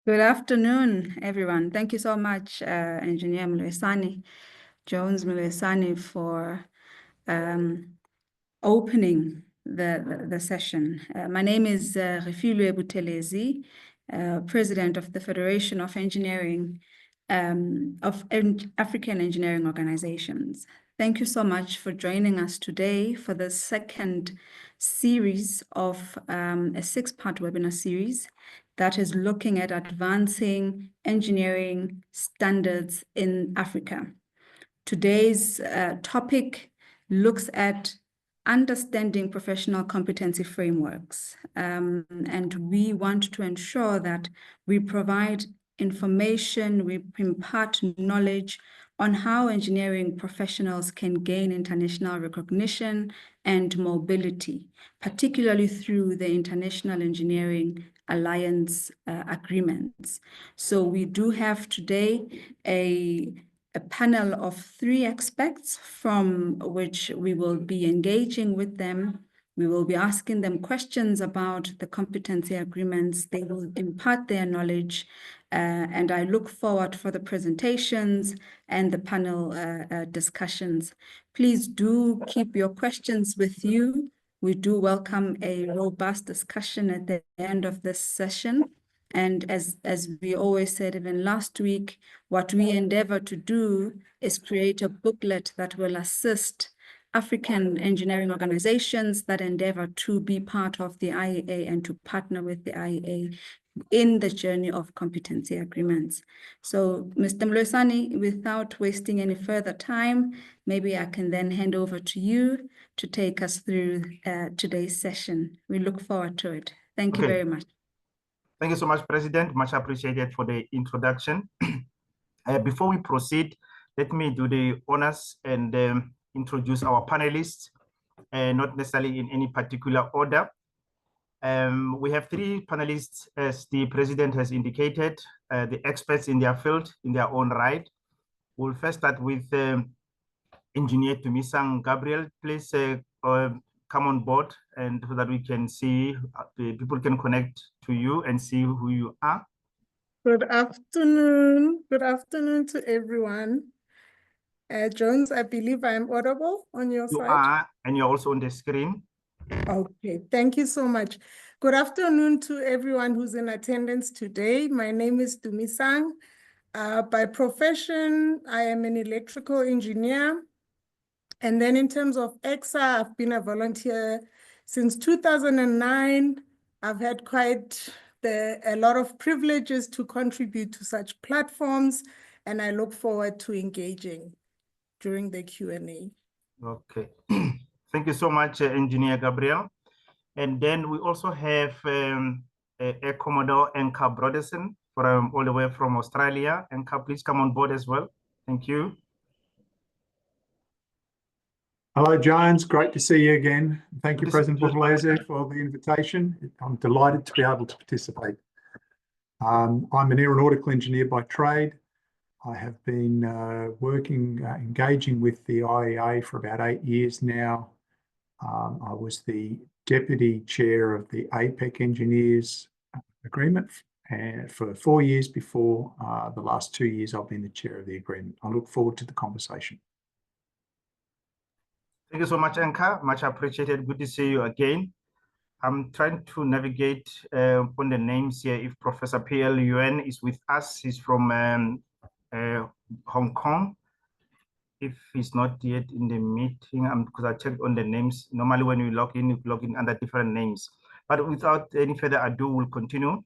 Good afternoon, everyone. Thank you so much, Engineer Jones Mulesani, for opening the session. My name is Refilwe Buthelezi, President of the Federation of Engineering, African Engineering Organizations. Thank you so much for joining us today for the second series of a six-part webinar series that is looking at advancing engineering standards in Africa. Today's topic looks at understanding professional competency frameworks. And we want to ensure that we provide information, we impart knowledge on how engineering professionals can gain international recognition and mobility, particularly through the International Engineering Alliance agreements. So we do have today a panel of 3 experts from which we will be engaging with them. We will be asking them questions about the competency agreements. They will impart their knowledge, and I look forward for the presentations and the panel discussions. Please do keep your questions with you. We do welcome a robust discussion at the end of this session. And as we always said, even last week, what we endeavor to do is create a booklet that will assist African engineering organizations that endeavor to be part of the IEA and to partner with the IEA in the journey of competency agreements. So, Mr. Mlosani, without wasting any further time, maybe I can then hand over to you to take us through today's session. We look forward to it. Thank you very much. Thank you so much, President. Much appreciated for the introduction. Before we proceed, let me do the honors and introduce our panelists, not necessarily in any particular order. We have 3 panelists, as the President has indicated, the experts in their field, in their own right. We'll first start with Engineer Dumisang Gabriel. Please come on board, and so that we can see, people can connect to you and see who you are. Good afternoon. Good afternoon to everyone. Jones, I believe I am audible on your side. You are, and you're also on the screen. Okay, thank you so much. Good afternoon to everyone who's in attendance today. My name is Dumisang. By profession, I am an electrical engineer. And then in terms of EXA, I've been a volunteer since 2009. I've had quite a lot of privileges to contribute to such platforms, and I look forward to engaging during the Q&A. Okay. Thank you so much, Engineer Gabriel. And then we also have Air Commodore Enka Broderson from all the way from Australia. Enka, please come on board as well. Thank you. Hello, Jones. Great to see you again. Thank you, President Buthelezi, for the invitation. I'm delighted to be able to participate. I'm an aeronautical engineer by trade. I have been engaging with the IEA for about 8 years now. I was the Deputy Chair of the APEC Engineers Agreement for 4 years before the last 2 years I've been the Chair of the agreement. I look forward to the conversation. Thank you so much, Enka. Much appreciated. Good to see you again. I'm trying to navigate on the names here. If Professor PL Yuan is with us, he's from Hong Kong. If he's not yet in the meeting, because I checked on the names. Normally when you log in under different names. But without any further ado, we'll continue.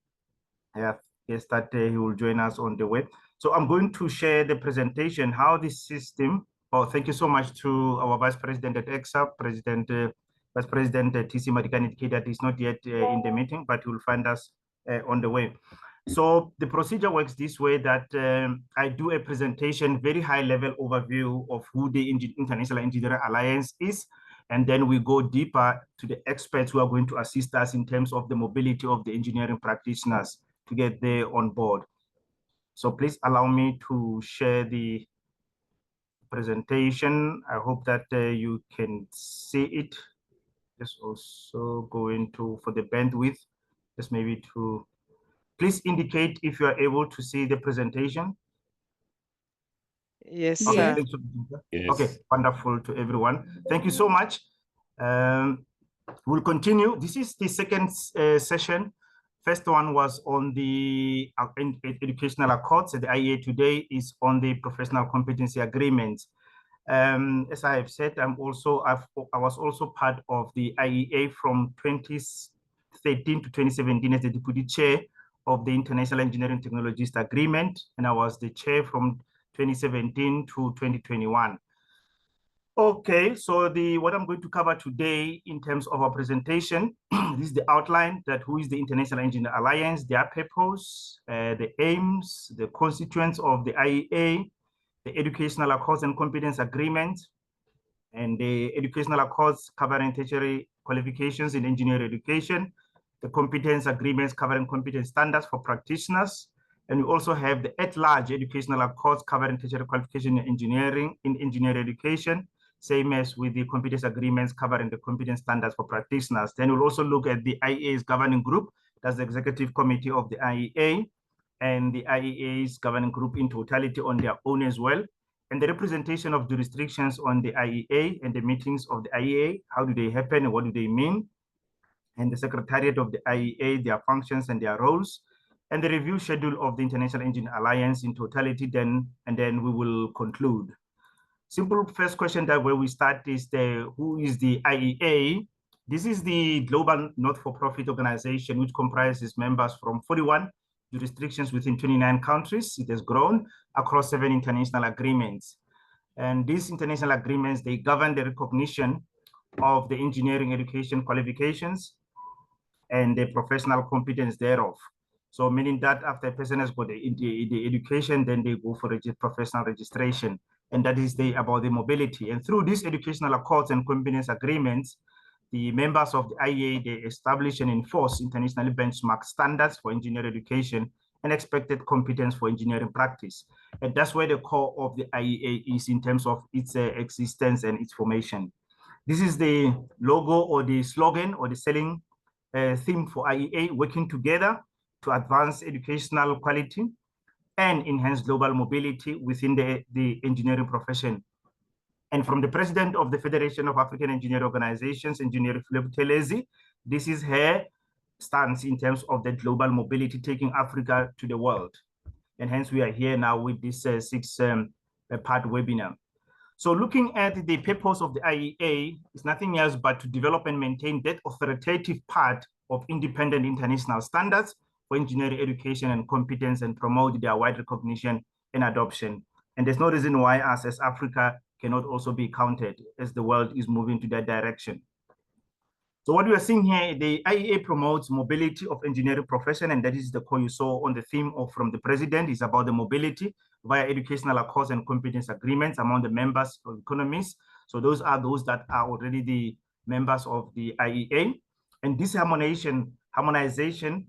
Yes, that he will join us on the web. So I'm going to share the presentation, how this system. Oh, thank you so much to our Vice President at EXA, Vice President TC Madigan indicated that he's not yet in the meeting, but he will find us on the way. So the procedure works this way, that I do a presentation, very high level overview of who the International Engineering Alliance is, and then we go deeper to the experts who are going to assist us in terms of the mobility of the engineering practitioners to get there on board. So please allow me to share the presentation. I hope that you can see it. Just also going to, for the bandwidth, just maybe to Please indicate if you are able to see the presentation. Yes, Okay, sir. thanks, Dr. Yes. Okay, wonderful to everyone. Thank you so much. We'll continue. This is the second session. First one was on the educational accords. The IEA today is on the professional competency agreement. As I have said, I was also part of the IEA from 2013 to 2017 as the deputy chair of the International Engineering Technologist Agreement, and I was the chair from 2017 to 2021. Okay, so what I'm going to cover today in terms of our presentation, this is the outline that who is the International Engineering Alliance, their purpose, the aims, the constituents of the IEA, the Educational Accords and Competence Agreement, and the Educational Accords covering tertiary qualifications in engineering education, the Competence Agreements covering competence standards for practitioners, and we also have the at-large Educational Accords covering tertiary qualification in engineering education, same as with the competence agreements covering the competence standards for practitioners. Then we'll also look at the IEA's governing group, that's the executive committee of the IEA, and the IEA's governing group in totality on their own as well, and the representation of jurisdictions on the IEA and the meetings of the IEA, how do they happen and what do they mean, and the secretariat of the IEA, their functions and their roles, and the review schedule of the International Engineering Alliance in totality, and then we will conclude. Simple first question that where we start is who is the IEA? This is the global not-for-profit organization which comprises members from 41 jurisdictions within 29 countries. It has grown across 7 international agreements. And these international agreements, they govern the recognition of the engineering education qualifications and the professional competence thereof. So meaning that after a person has got the education, then they go for professional registration. And that is about the mobility. And through these educational accords and competence agreements, the members of the IEA, they establish and enforce internationally benchmark standards for engineering education and expected competence for engineering practice. And that's where the core of the IEA is in terms of its existence and its formation. This is the logo or the slogan or the selling theme for IEA, working together to advance educational quality and enhance global mobility within the engineering profession. And from the president of the Federation of African Engineering Organizations, Engineer Philip Telezi, this is her stance in terms of the global mobility, taking Africa to the world. And hence we are here now with this 6-part webinar. So looking at the purpose of the IEA is nothing else but to develop and maintain that authoritative part of independent international standards for engineering education and competence and promote their wide recognition and adoption. And there's no reason why us as Africa cannot also be counted as the world is moving to that direction. So what we are seeing here, the IEA promotes mobility of engineering profession, and that is the core you saw on the theme from the president, is about the mobility via educational accords and competence agreements among the members of economies. So those are those that are already the members of the IEA. And this harmonization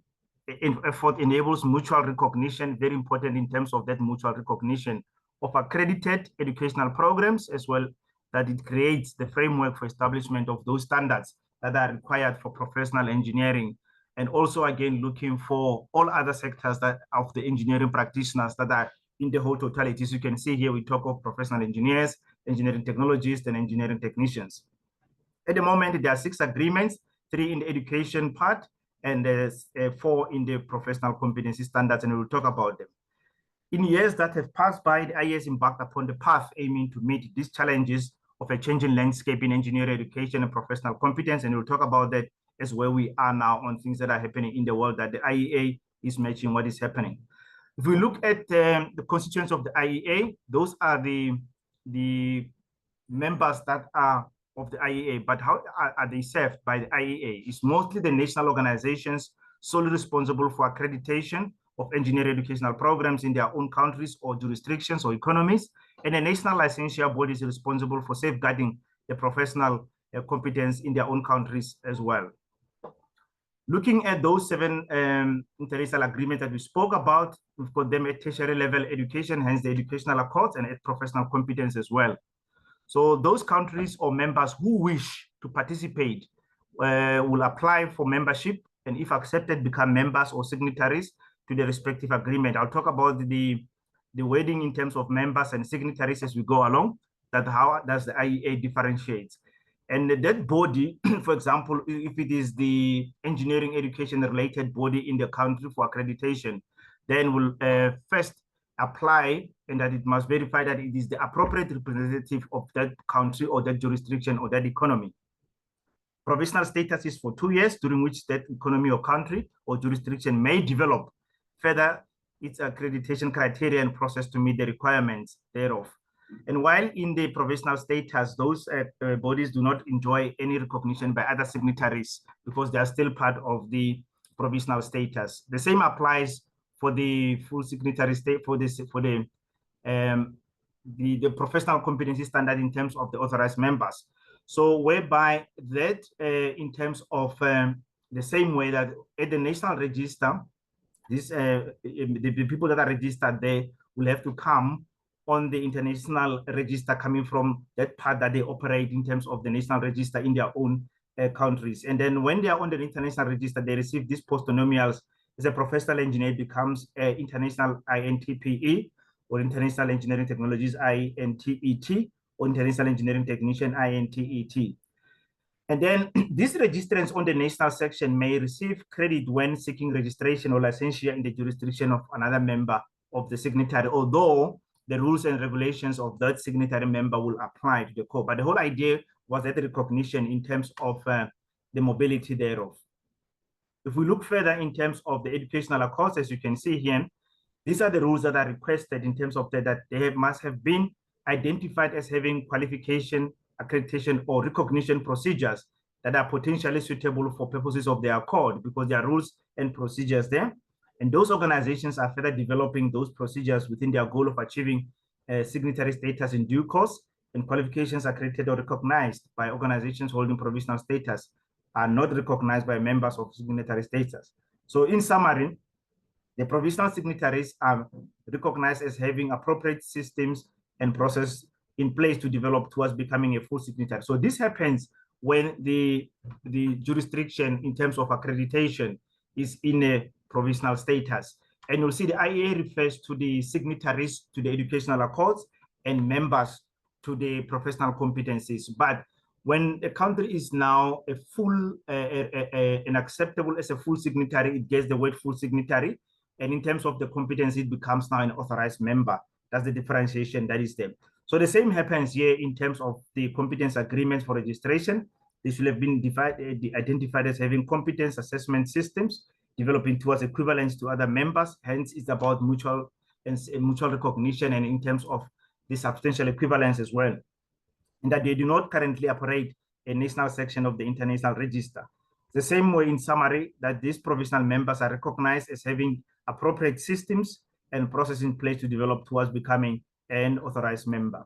effort enables mutual recognition, very important in terms of that mutual recognition of accredited educational programs, as well that it creates the framework for establishment of those standards that are required for professional engineering, and also again looking for all other sectors that of the engineering practitioners that are in the whole totality. As you can see here, we talk of professional engineers, engineering technologists, and engineering technicians. At the moment, there are 6 agreements, 3 in the education part, and 4 in the professional competency standards, and we will talk about them. In years that have passed by, the IES embarked upon the path aiming to meet these challenges of a changing landscape in engineering education and professional competence, and we'll talk about that as where we are now on things that are happening in the world, that the IEA is matching what is happening. If we look at the constituents of the IEA, those are the members that are of the IEA, but how are they served by the IEA? It's mostly the national organizations solely responsible for accreditation of engineering educational programs in their own countries or jurisdictions or economies, and the national licensure body is responsible for safeguarding the professional competence in their own countries as well. Looking at those 7 international agreements that we spoke about, we've got them at tertiary level education, hence the educational accords, and at professional competence as well. So those countries or members who wish to participate will apply for membership, and if accepted, become members or signatories to the respective agreement. I'll talk about the wording in terms of members and signatories as we go along, that how does the IEA differentiate. And that body, for example, if it is the engineering education related body in the country for accreditation, then we'll first apply and that it must verify that it is the appropriate representative of that country or that jurisdiction or that economy. Provisional status is for 2 years, during which that economy or country or jurisdiction may develop further its accreditation criteria and process to meet the requirements thereof. And while in the provisional status, those bodies do not enjoy any recognition by other signatories because they are still part of the provisional status. The same applies for the full signatory state for the professional competency standard in terms of the authorized members. So whereby that in terms of the same way that at the national register, the people that are registered there will have to come on the international register coming from that part that they operate in terms of the national register in their own countries. And then when they are on the international register, they receive these post-nomials as a professional engineer becomes international INTPE or International Engineering Technologies INTET or International Engineering Technician INTET. And then these registrants on the national section may receive credit when seeking registration or licensure in the jurisdiction of another member of the signatory, although the rules and regulations of that signatory member will apply to the core. But the whole idea was that recognition in terms of the mobility thereof. If we look further in terms of the educational accords, as you can see here, these are the rules that are requested in terms of that they must have been identified as having qualification, accreditation, or recognition procedures that are potentially suitable for purposes of the accord because there are rules and procedures there. And those organizations are further developing those procedures within their goal of achieving signatory status in due course, and qualifications accredited or recognized by organizations holding provisional status are not recognized by members of signatory status. So in summary, the provisional signatories are recognized as having appropriate systems and process in place to develop towards becoming a full signatory. So this happens when the jurisdiction in terms of accreditation is in a provisional status. And you'll see the IEA refers to the signatories to the educational accords and members to the professional competencies. But when a country is now a full and acceptable as a full signatory, it gets the word full signatory. And in terms of the competency, it becomes now an authorized member. That's the differentiation that is there. So the same happens here in terms of the competence agreements for registration. This will have been identified as having competence assessment systems, developing towards equivalence to other members. Hence, it's about mutual recognition and in terms of the substantial equivalence as well. And that they do not currently operate a national section of the international register. The same way, in summary, that these provisional members are recognized as having appropriate systems and processes in place to develop towards becoming an authorized member.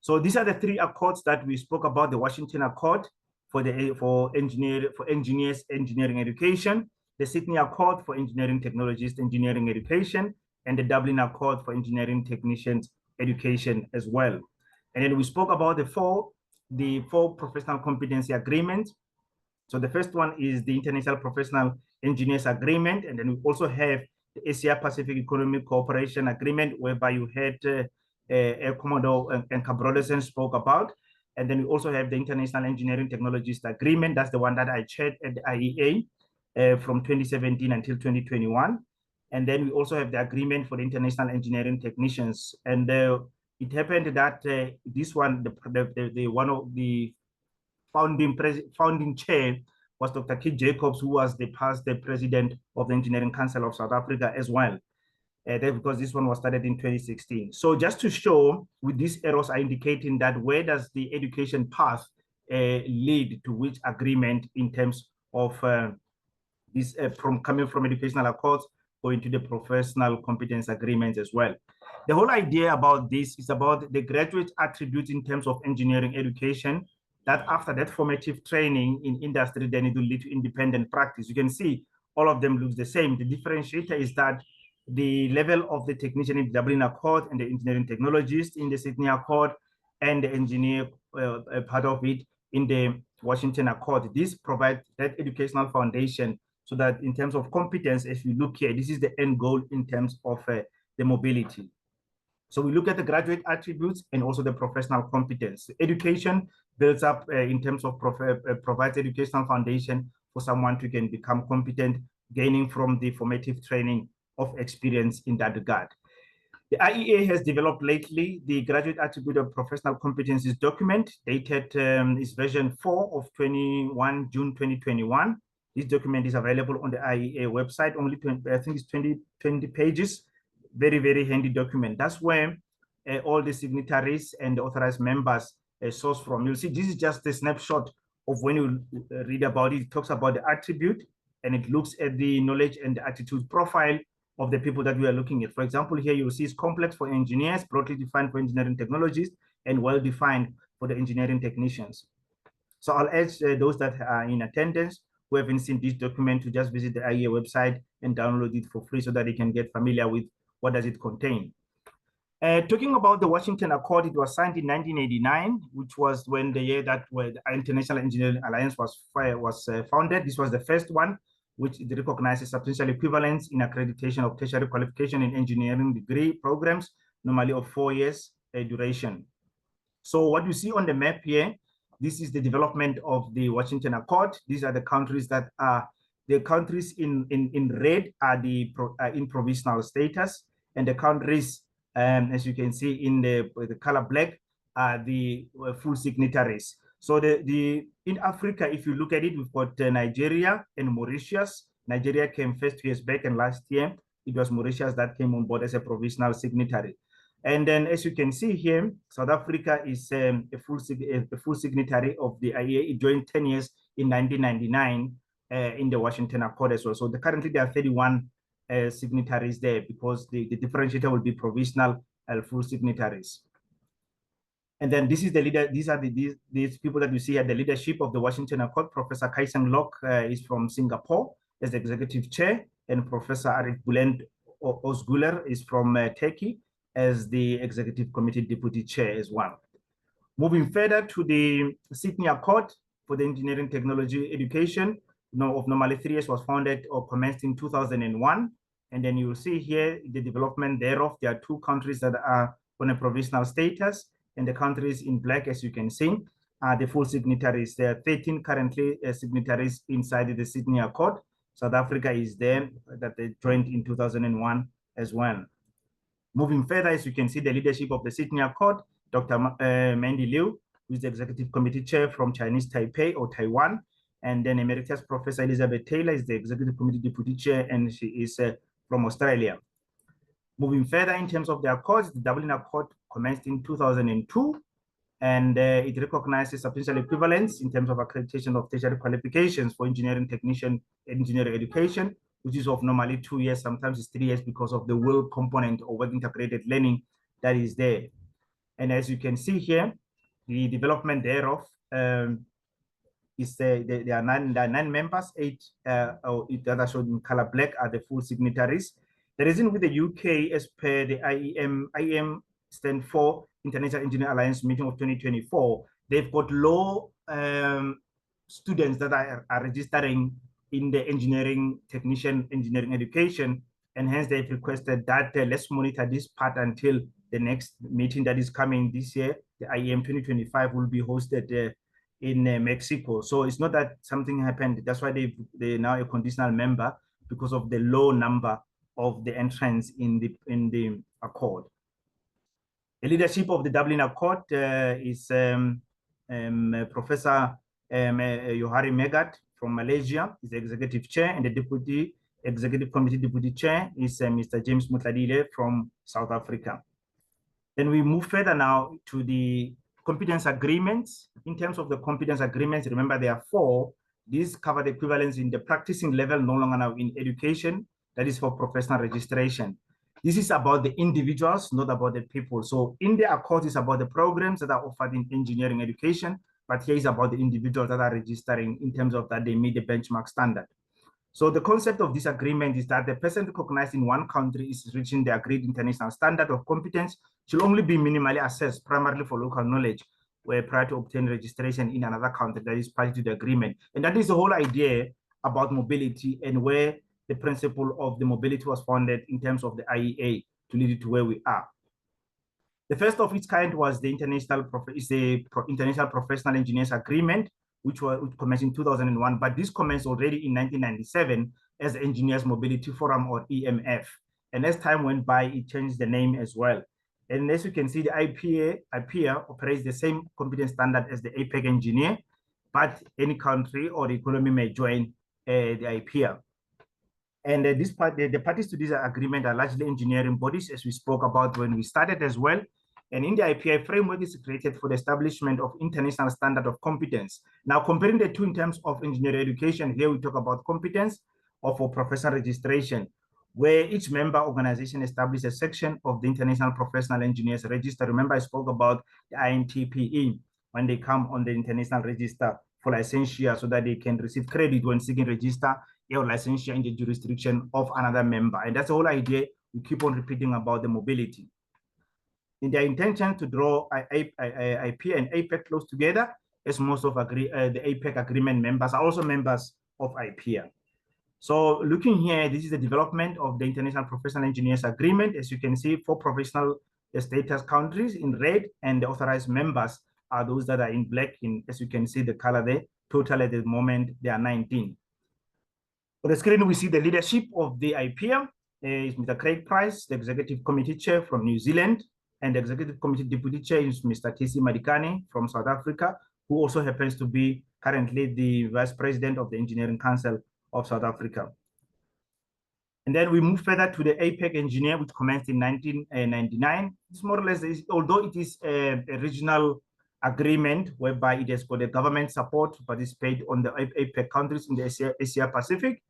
So these are the three accords that we spoke about: the Washington Accord for engineers engineering education, the Sydney Accord for engineering technologists engineering education, and the Dublin Accord for engineering technicians education as well. And then we spoke about the four professional competency agreements. So the first one is the International Professional Engineers Agreement, and then we also have the Asia Pacific Economic Cooperation Agreement, whereby you had Air Commodore and Cabroderson spoke about. And then we also have the International Engineering Technologist Agreement. That's the one that I chaired at the IEA from 2017 until 2021. And then we also have the agreement for the International Engineering Technicians. And it happened that this one, the one of the founding chair was Dr. Keith Jacobs, who was the past president of the Engineering Council of South Africa as well, because this one was started in 2016. So just to show, with these arrows are indicating that where does the education path lead to which agreement in terms of this from coming from educational accords going to the professional competence agreements as well. The whole idea about this is about the graduate attributes in terms of engineering education, that after that formative training in industry, then it will lead to independent practice. You can see all of them looks the same. The differentiator is that the level of the technician in the Dublin Accord and the engineering technologist in the Sydney Accord and the engineer part of it in the Washington Accord. This provides that educational foundation so that in terms of competence, as we look here, this is the end goal in terms of the mobility. So we look at the graduate attributes and also the professional competence. Education builds up in terms of provides educational foundation for someone to can become competent, gaining from the formative training of experience in that regard. The IEA has developed lately the Graduate Attribute of Professional Competencies document, dated is version 4 of June 2021. This document is available on the IEA website, only 20, I think it's 20 pages. Very, very handy document. That's where all the signatories and the authorized members source from. You'll see this is just a snapshot of when you read about it. It talks about the attribute and it looks at the knowledge and the attitude profile of the people that we are looking at. For example, here you'll see it's complex for engineers, broadly defined for engineering technologists, and well-defined for the engineering technicians. So I'll urge those that are in attendance who haven't seen this document to just visit the IEA website and download it for free so that they can get familiar with what does it contain. Talking about the Washington Accord, it was signed in 1989, which was when the year that the International Engineering Alliance was founded. This was the first one, which recognizes substantial equivalence in accreditation of tertiary qualification in engineering degree programs, normally of 4 years duration. So what you see on the map here, this is the development of the Washington Accord. These are the countries that are, the countries in red are in provisional status, and the countries, as you can see in the color black, are the full signatories. So in Africa, if you look at it, we've got Nigeria and Mauritius. Nigeria came first 2 years back, and last year it was Mauritius that came on board as a provisional signatory. And then, as you can see here, South Africa is a full signatory of the IEA. It joined 10 years in 1999 in the Washington Accord as well. So currently there are 31 signatories there, because the differentiator will be provisional full signatories. And then this is the leader. These are these people that you see at the leadership of the Washington Accord. Professor Kaisang Lok is from Singapore as the executive chair, and Professor Arif Bülent Özgüler is from Turkey as the executive committee deputy chair as well. Moving further to the Sydney Accord for the engineering technology education, of normally 3 years, was founded or commenced in 2001. And then you will see here the development thereof. There are 2 countries that are on a provisional status, and the countries in black, as you can see, are the full signatories. There are 13 currently signatories inside the Sydney Accord. South Africa is there, that they joined in 2001 as well. Moving further, as you can see, the leadership of the Sydney Accord, Dr. Mandy Liu, who is the executive committee chair from Chinese Taipei or Taiwan. And then Emeritus Professor Elizabeth Taylor is the executive committee deputy chair, and she is from Australia. Moving further in terms of the accords, the Dublin Accord commenced in 2002, and it recognizes substantial equivalence in terms of accreditation of tertiary qualifications for engineering technician, engineering education, which is of normally 2 years, sometimes it's 3 years, because of the will component or work integrated learning that is there. And as you can see here, the development thereof is there are 9 members, 8 that are shown in color black are the full signatories. The reason with the UK, as per the IEM stand for International Engineering Alliance meeting of 2024, they've got low students that are registering in the engineering technician, engineering education, and hence they've requested that let's monitor this part until the next meeting that is coming this year. The IEM 2025 will be hosted in Mexico. So it's not that something happened. That's why they're now a conditional member, because of the low number of the entrants in the accord. The leadership of the Dublin Accord is Professor Johari Megat from Malaysia, is the executive chair, and the deputy executive committee deputy chair is Mr. James Mutladile from South Africa. Then we move further now to the competence agreements. In terms of the competence agreements, remember there are 4. These cover the equivalence in the practicing level, no longer now in education. That is for professional registration. This is about the individuals, not about the people. So in the accord is about the programs that are offered in engineering education, but here is about the individuals that are registering in terms of that they meet the benchmark standard. So the concept of this agreement is that the person recognized in one country is reaching the agreed international standard of competence should only be minimally assessed, primarily for local knowledge, where prior to obtain registration in another country that is party to the agreement. And that is the whole idea about mobility and where the principle of the mobility was founded in terms of the IEA to lead it to where we are. The first of its kind was the International Professional Engineers Agreement, which commenced in 2001, but this commenced already in 1997 as the Engineers Mobility Forum, or EMF. And as time went by, it changed the name as well. And as you can see, the IPEA operates the same competence standard as the APEC engineer, but any country or the economy may join the IPEA. And the parties to this agreement are largely engineering bodies, as we spoke about when we started as well. And in the IPI framework is created for the establishment of international standard of competence. Now, comparing the two in terms of engineering education, here we talk about competence or for professional registration, where each member organization establishes a section of the International Professional Engineers Register. Remember, I spoke about the INTPE when they come on the international register for licensure so that they can receive credit when seeking register or licensure in the jurisdiction of another member. And that's the whole idea. We keep on repeating about the mobility. In their intention to draw IP and APEC close together, as most of the APEC agreement members are also members of IPEA. So looking here, this is the development of the International Professional Engineers Agreement. As you can see, 4 professional status countries in red, and the authorized members are those that are in black. As you can see, the color there, total at the moment, there are 19. On the screen, we see the leadership of the IPEA. Is Mr. Craig Price, the Executive Committee Chair from New Zealand, and the Executive Committee Deputy Chair is Mr. T.C. Madikane from South Africa, who also happens to be currently the Vice President of the Engineering Council of South Africa. And then we move further to the APEC engineer, which commenced in 1999. It's more or less, although it is a regional agreement whereby it has got a government support to participate on the APEC countries in the Asia Pacific,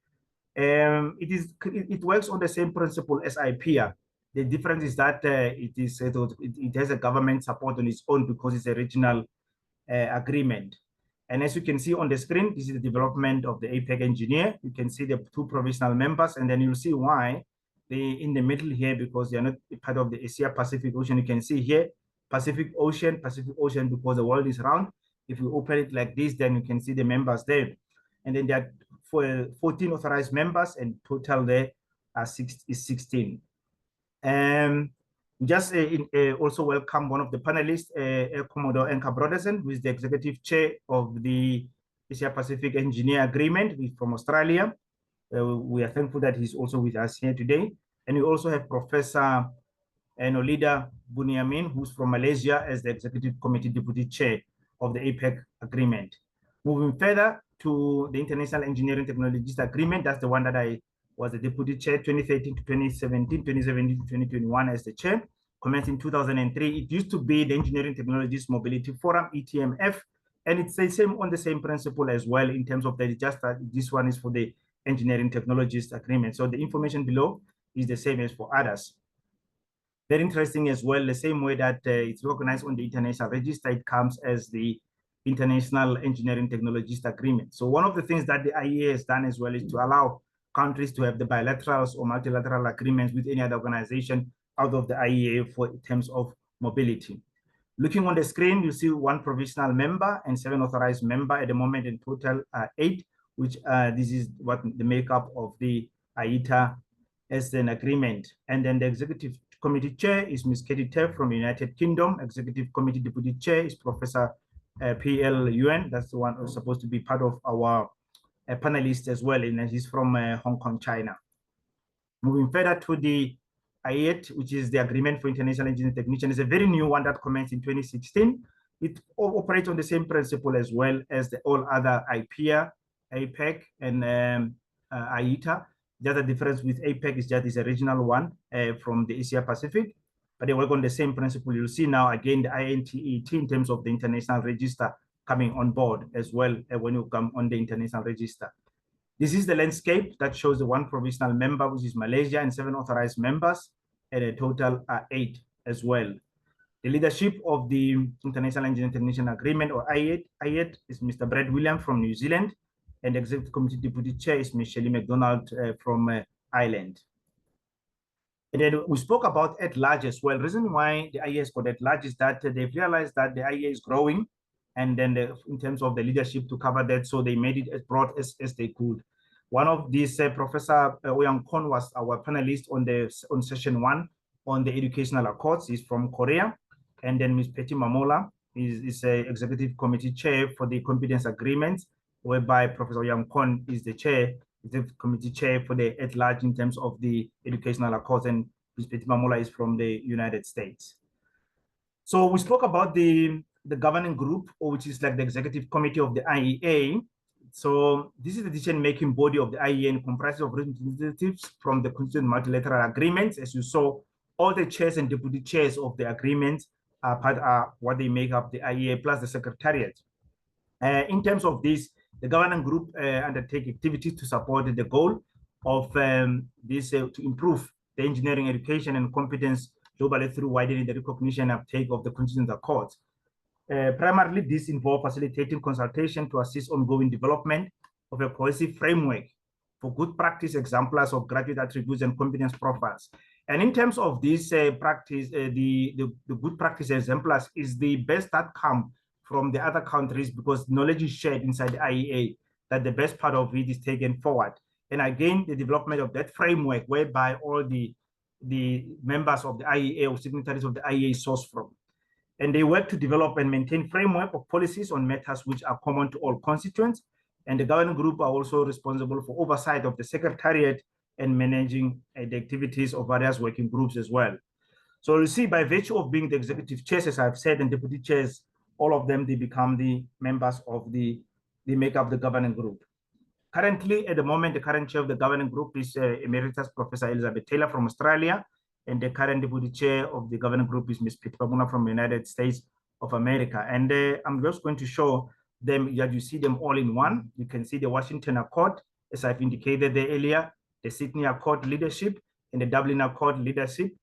it works on the same principle as IPEA. The difference is that it has a government support on its own because it's a regional agreement. And as you can see on the screen, this is the development of the APEC engineer. You can see the 2 provisional members, and then you'll see why they in the middle here, because they are not part of the Asia Pacific Ocean. You can see here, Pacific Ocean, because the world is round. If you open it like this, then you can see the members there. And then there are 14 authorized members, and total there is 16. Just also welcome one of the panelists, Commodore Enka Brodersen, who is the executive chair of the Asia Pacific Engineer Agreement from Australia. We are thankful that he's also with us here today. And we also have Professor Nolida Buniamin, who's from Malaysia, as the executive committee deputy chair of the APEC Agreement. Moving further to the International Engineering Technologies Agreement, that's the one that I was the deputy chair 2013 to 2017, 2017 to 2021 as the chair, commenced in 2003. It used to be the Engineering Technologies Mobility Forum, ETMF, and it's the same on the same principle as well in terms of that. Just that this one is for the Engineering Technologies Agreement. So the information below is the same as for others. Very interesting as well, the same way that it's recognized on the International Register, it comes as the International Engineering Technologies Agreement. So one of the things that the IEA has done as well is to allow countries to have the bilaterals or multilateral agreements with any other organization out of the IEA for in terms of mobility. Looking on the screen, you see 1 provisional member and 7 authorized member at the moment, in total 8, which this is what the makeup of the IETA as an agreement. And then the executive committee chair is Ms. Katie Teff from the United Kingdom. Executive committee deputy chair is Professor P.L. Yuan. That's the one who's supposed to be part of our panelist as well, and he's from Hong Kong, China. Moving further to the IET, which is the Agreement for International Engineering Technicians, is a very new one that commenced in 2016. It operates on the same principle as well as all other IPEA, APEC, and IETA. The other difference with APEC is that it's a regional one from the Asia Pacific, but they work on the same principle. You'll see now again the INTET in terms of the international register coming on board as well when you come on the international register. This is the landscape that shows the 1 provisional member, which is Malaysia, and 7 authorized members, and a total 8 as well. The leadership of the International Engineering Technician Agreement, or IET, is Mr. Brad Williams from New Zealand, and the Executive Committee Deputy Chair is Ms. Shelley McDonald from Ireland. And then we spoke about at large as well. The reason why the IEA has got at large is that they've realized that the IEA is growing, and then in terms of the leadership to cover that, so they made it as broad as they could. One of these, Professor Oyang Kon, was our panelist on session 1 on the educational accords. He's from Korea. And then Ms. Petty Mamola is a executive committee chair for the competence agreements, whereby Professor Oyang Kon is the committee chair for the at large in terms of the educational accords, and Ms. Petty Mamola is from the United States. So we spoke about the governing group, which is like the executive committee of the IEA. So this is the decision-making body of the IEA and comprises of representatives from the constituent multilateral agreements. As you saw, all the chairs and deputy chairs of the agreements are what they make up the IEA, plus the secretariat. In terms of this, the governing group undertake activities to support the goal of this to improve the engineering education and competence globally through widening the recognition and uptake of the constituent accords. Primarily, this involves facilitating consultation to assist ongoing development of a cohesive framework for good practice exemplars of graduate attributes and competence profiles. And in terms of this practice, the good practice exemplars is the best that come from the other countries, because knowledge is shared inside the IEA, that the best part of it is taken forward. And again, the development of that framework whereby all the members of the IEA or signatories of the IEA source from. And they work to develop and maintain framework of policies on matters which are common to all constituents. And the governing group are also responsible for oversight of the secretariat and managing the activities of various working groups as well. So you see, by virtue of being the executive chairs, as I've said, and deputy chairs, all of them, they become the members of they make up the governing group. Currently, at the moment, the current chair of the governing group is Emeritus Professor Elizabeth Taylor from Australia, and the current deputy chair of the governing group is Ms. Petty Mamola from the United States of America. And I'm just going to show them that you see them all in one. You can see the Washington Accord, as I've indicated there earlier, the Sydney Accord leadership, and the Dublin Accord leadership,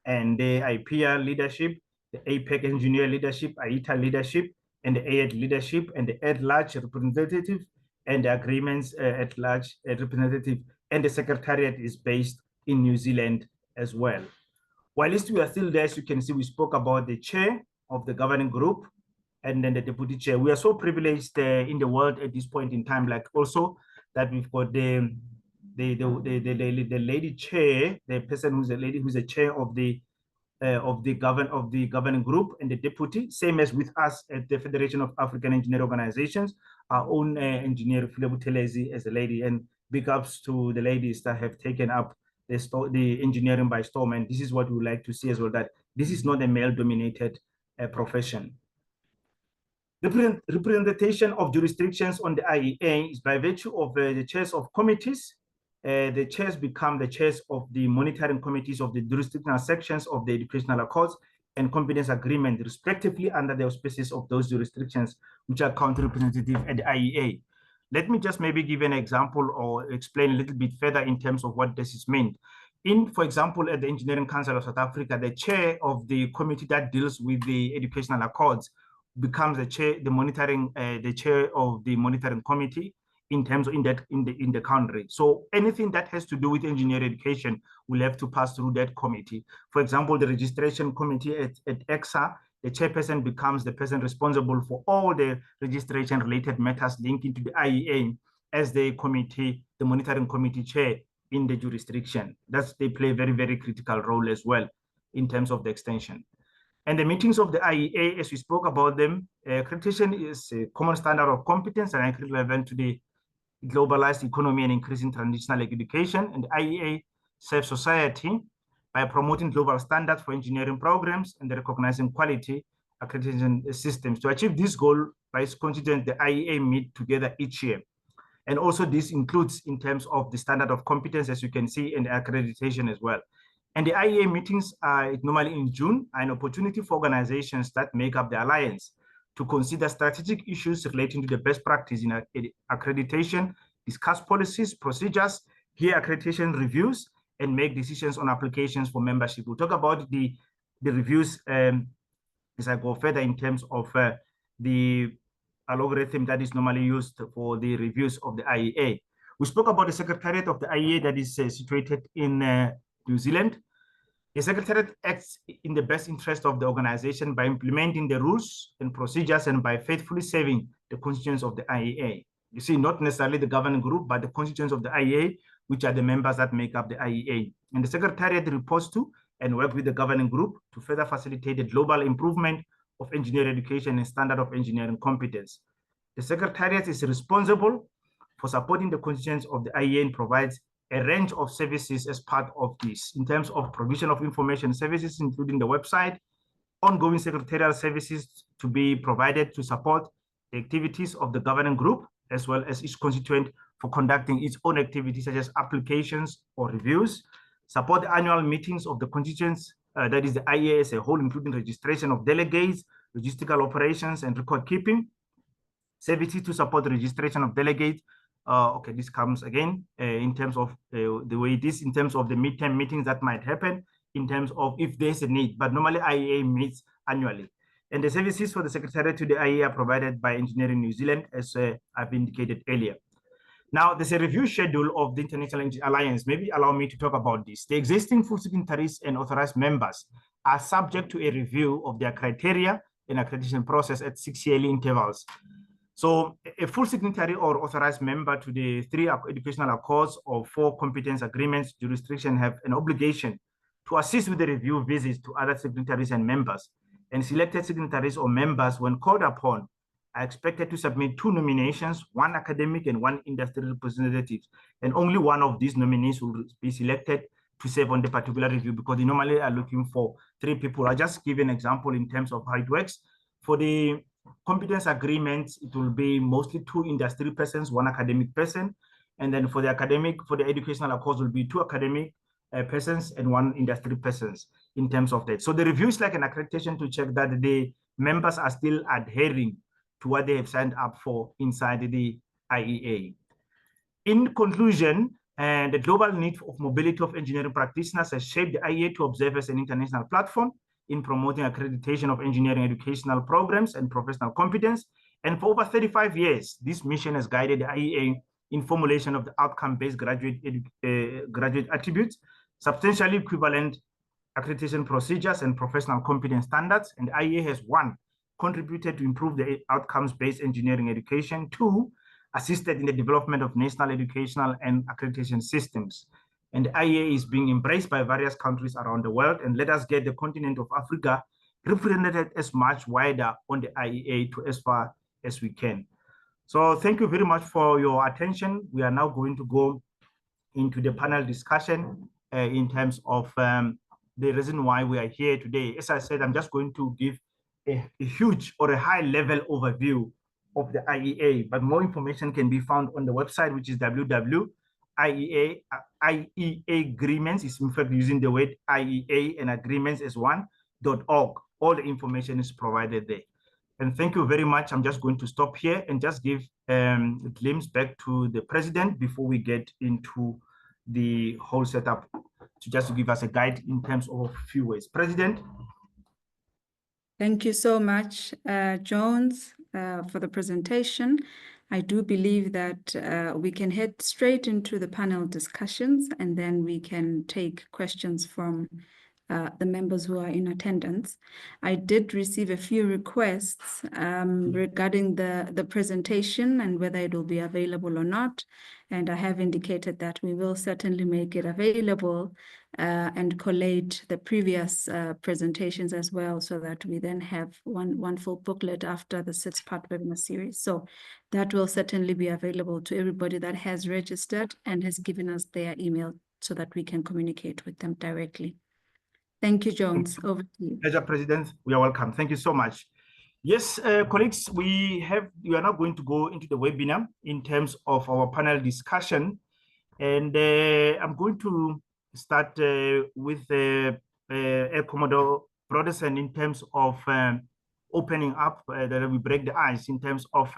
and the IPEA leadership, the APEC engineer leadership, AITA leadership, and the AED leadership, and the at-large representative, and the agreements at-large representative, and the secretariat is based in New Zealand as well. While we are still there, as you can see, we spoke about the chair of the governing group and then the deputy chair. We are so privileged in the world at this point in time, like also that we've got the lady chair, the person who's a lady who's a chair of the governing group, and the deputy, same as with us at the Federation of African Engineer Organizations, our own engineer Faeo Buthelezi as a lady, and big ups to the ladies that have taken up the engineering by storm. And this is what we would like to see as well, that this is not a male-dominated profession. The representation of jurisdictions on the IEA is by virtue of the chairs of committees. The chairs become the chairs of the monitoring committees of the jurisdictional sections of the educational accords and competence agreement, respectively, under the auspices of those jurisdictions which are county representative at the IEA. Let me just maybe give an example or explain a little bit further in terms of what this is meant. For example, at the Engineering Council of South Africa, the chair of the committee that deals with the educational accords becomes the chair of the monitoring committee in terms of in the country. So anything that has to do with engineering education will have to pass through that committee. For example, the registration committee at EXA, the chairperson becomes the person responsible for all the registration related matters linked into the IEA as the committee, the monitoring committee chair in the jurisdiction. They play a very, very critical role as well in terms of the extension. And the meetings of the IEA, as we spoke about them, accreditation is a common standard of competence and highly relevant to the globalized economy and increasing traditional education. And the IEA serves society by promoting global standards for engineering programs and recognizing quality accreditation systems. To achieve this goal, by its constituents, the IEA meet together each year. And also this includes in terms of the standard of competence, as you can see, and accreditation as well. And the IEA meetings are normally in June, an opportunity for organizations that make up the alliance to consider strategic issues relating to the best practice in accreditation, discuss policies, procedures, hear accreditation reviews, and make decisions on applications for membership. We'll talk about the reviews as I go further in terms of the algorithm that is normally used for the reviews of the IEA. We spoke about the Secretariat of the IEA that is situated in New Zealand. The Secretariat acts in the best interest of the organization by implementing the rules and procedures and by faithfully serving the constituents of the IEA. You see, not necessarily the governing group, but the constituents of the IEA, which are the members that make up the IEA. And the Secretariat reports to and work with the governing group to further facilitate the global improvement of engineering education and standard of engineering competence. The Secretariat is responsible for supporting the constituents of the IEA and provides a range of services as part of this in terms of provision of information services, including the website, ongoing secretarial services to be provided to support the activities of the governing group, as well as each constituent for conducting its own activities, such as applications or reviews, support the annual meetings of the constituents, that is the IEA as a whole, including registration of delegates, logistical operations, and record keeping, services to support the registration of delegates. Okay, this comes again in terms of the way it is, in terms of the midterm meetings that might happen, in terms of if there's a need, but normally IEA meets annually. And the services for the Secretariat to the IEA are provided by Engineering New Zealand, as I've indicated earlier. Now, there's a review schedule of the International Alliance. Maybe allow me to talk about this. The existing full signatories and authorized members are subject to a review of their criteria and accreditation process at 6-yearly intervals. So a full signatory or authorized member to the 3 educational accords or 4 competence agreements jurisdiction have an obligation to assist with the review visits to other signatories and members. And selected signatories or members, when called upon, are expected to submit 2 nominations, 1 academic and 1 industry representative. And only one of these nominees will be selected to serve on the particular review, because they normally are looking for 3 people. I'll just give an example in terms of how it works. For the competence agreements, it will be mostly 2 industry persons, 1 academic person. And then for the educational accords will be 2 academic persons and 1 industry persons in terms of that. So the review is like an accreditation to check that the members are still adhering to what they have signed up for inside the IEA. In conclusion, the global need of mobility of engineering practitioners has shaped the IEA to observe as an international platform in promoting accreditation of engineering educational programs and professional competence. And for over 35 years, this mission has guided the IEA in formulation of the outcome-based graduate attributes, substantially equivalent accreditation procedures and professional competence standards. And the IEA has 1, contributed to improve the outcomes-based engineering education, 2, assisted in the development of national educational and accreditation systems. And the IEA is being embraced by various countries around the world, and let us get the continent of Africa represented as much wider on the IEA to as far as we can. So thank you very much for your attention. We are now going to go into the panel discussion in terms of the reason why we are here today. As I said, I'm just going to give a huge or a high level overview of the IEA, but more information can be found on the website, which is IEA agreements. Is in fact using the word IEA and agreements as one.org. All the information is provided there. And thank you very much. I'm just going to stop here and just give a glimpse back to the president before we get into the whole setup, to just give us a guide in terms of a few ways. President. Thank you so much, Jones, for the presentation. I do believe that we can head straight into the panel discussions, and then we can take questions from the members who are in attendance. I did receive a few requests regarding the presentation and whether it will be available or not. And I have indicated that we will certainly make it available and collate the previous presentations as well, so that we then have one full booklet after the 6-part webinar series. So that will certainly be available to everybody that has registered and has given us their email, so that we can communicate with them directly. Thank you, Jones. Over to you. Pleasure, President. We are welcome. Thank you so much. Yes, colleagues, we are now going to go into the webinar in terms of our panel discussion. And I'm going to start with Commodore Brodersen in terms of opening up, that we break the ice in terms of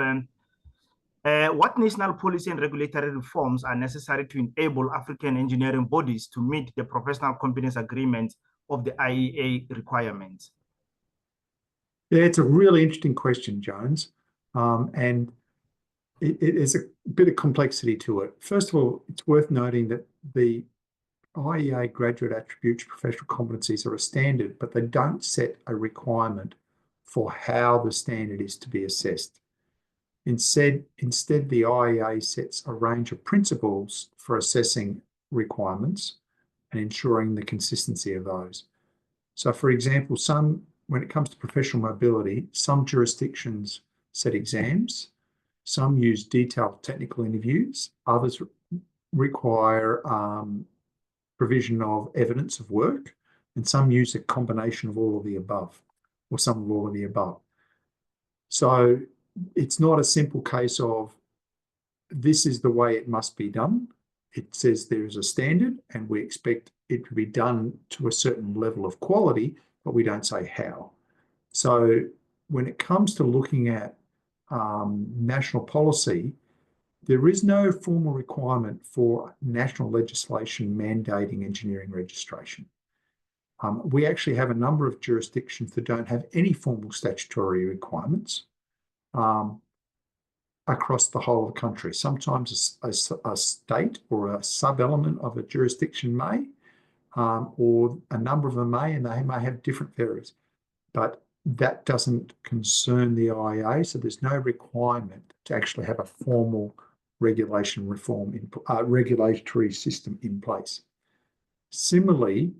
what national policy and regulatory reforms are necessary to enable African engineering bodies to meet the professional competence agreements of the IEA requirements? Yeah, it's a really interesting question, Jones. And it is a bit of complexity to it. First of all, it's worth noting that the IEA graduate attributes professional competencies are a standard, but they don't set a requirement for how the standard is to be assessed. Instead, the IEA sets a range of principles for assessing requirements and ensuring the consistency of those. So, for example, when it comes to professional mobility, some jurisdictions set exams, some use detailed technical interviews, others require provision of evidence of work, and some use a combination of all of the above, or some of all of the above. So it's not a simple case of this is the way it must be done. It says there is a standard and we expect it to be done to a certain level of quality, but we don't say how. So when it comes to looking at national policy, there is no formal requirement for national legislation mandating engineering registration. We actually have a number of jurisdictions that don't have any formal statutory requirements across the whole of the country. Sometimes a state or a sub-element of a jurisdiction may, or a number of them may, and they may have different varies. But that doesn't concern the IEA, so there's no requirement to actually have a formal regulation reform, regulatory system in place. Similarly,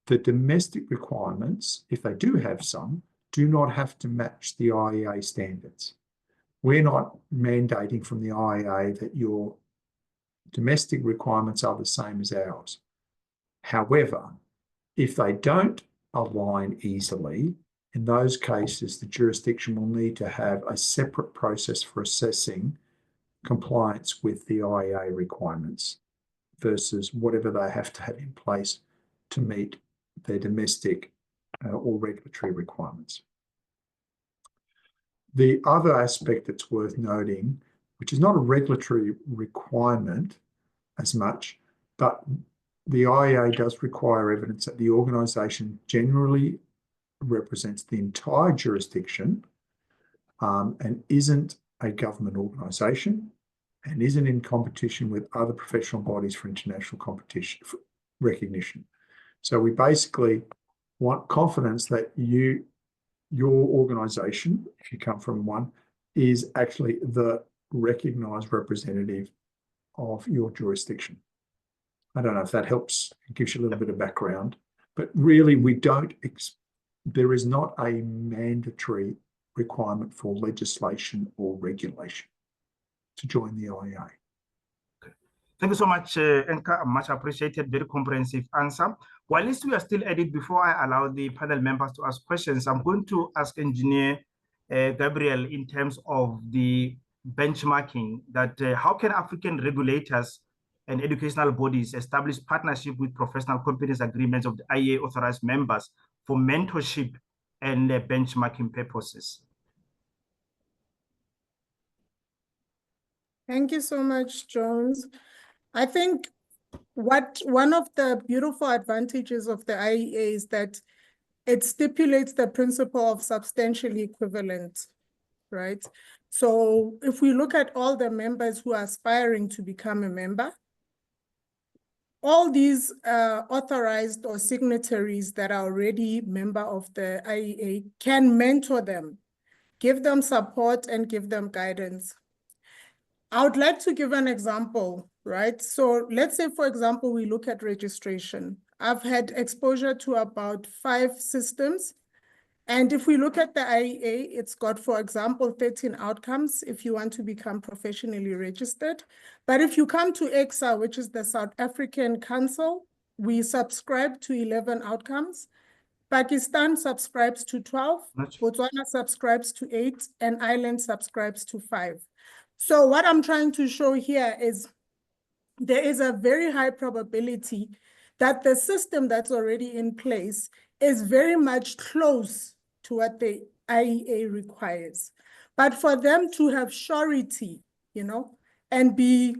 the domestic requirements, if they do have some, do not have to match the IEA standards. We're not mandating from the IEA that your domestic requirements are the same as ours. However, if they don't align easily, in those cases, the jurisdiction will need to have a separate process for assessing compliance with the IEA requirements versus whatever they have to have in place to meet their domestic or regulatory requirements. The other aspect that's worth noting, which is not a regulatory requirement as much, but the IEA does require evidence that the organisation generally represents the entire jurisdiction and isn't a government organisation and isn't in competition with other professional bodies for international competition recognition. So we basically want confidence that your organisation, if you come from one, is actually the recognised representative of your jurisdiction. I don't know if that helps, it gives you a little bit of background, but really there is not a mandatory requirement for legislation or regulation to join the IEA. Okay. Thank you so much, Enka. Much appreciated, very comprehensive answer. While we are still at it, before I allow the panel members to ask questions, I'm going to ask Engineer Gabriel in terms of the benchmarking that how can African regulators and educational bodies establish partnership with professional competence agreements of the IEA authorized members for mentorship and benchmarking purposes? Thank you so much, Jones. I think one of the beautiful advantages of the IEA is that it stipulates the principle of substantially equivalent, right? So if we look at all the members who are aspiring to become a member, all these authorized or signatories that are already member of the IEA can mentor them, give them support and give them guidance. I would like to give an example, right? So let's say, for example, we look at registration. I've had exposure to about 5 systems. And if we look at the IEA, it's got, for example, 13 outcomes if you want to become professionally registered. But if you come to EXA, which is the South African Council, we subscribe to 11 outcomes. Pakistan subscribes to 12, Botswana subscribes to 8, and Ireland subscribes to 5. So what I'm trying to show here is there is a very high probability that the system that's already in place is very much close to what the IEA requires. But for them to have surety, and be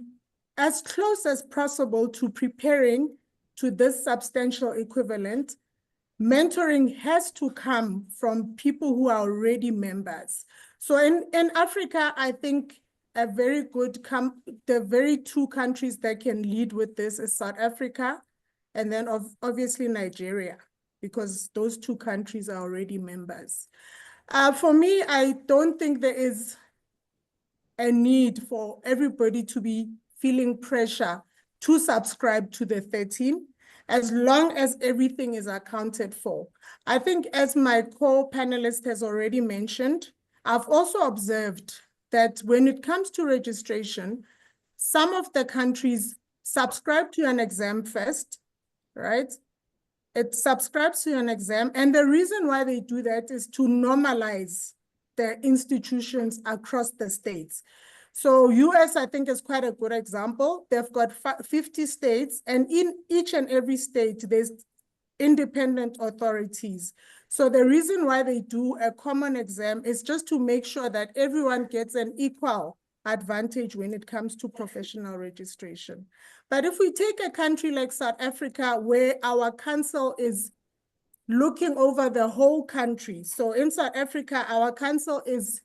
as close as possible to preparing to this substantial equivalent, mentoring has to come from people who are already members. So in Africa, I think the very 2 countries that can lead with this is South Africa and then obviously Nigeria, because those 2 countries are already members. For me, I don't think there is a need for everybody to be feeling pressure to subscribe to the 13, as long as everything is accounted for. I think, as my co-panelist has already mentioned, I've also observed that when it comes to registration, some of the countries subscribe to an exam first, right? It subscribes to an exam, and the reason why they do that is to normalize the institutions across the states. So US, I think, is quite a good example. They've got 50 states, and in each and every state, there's independent authorities. So the reason why they do a common exam is just to make sure that everyone gets an equal advantage when it comes to professional registration. But if we take a country like South Africa, where our council is looking over the whole country. So in South Africa, our council is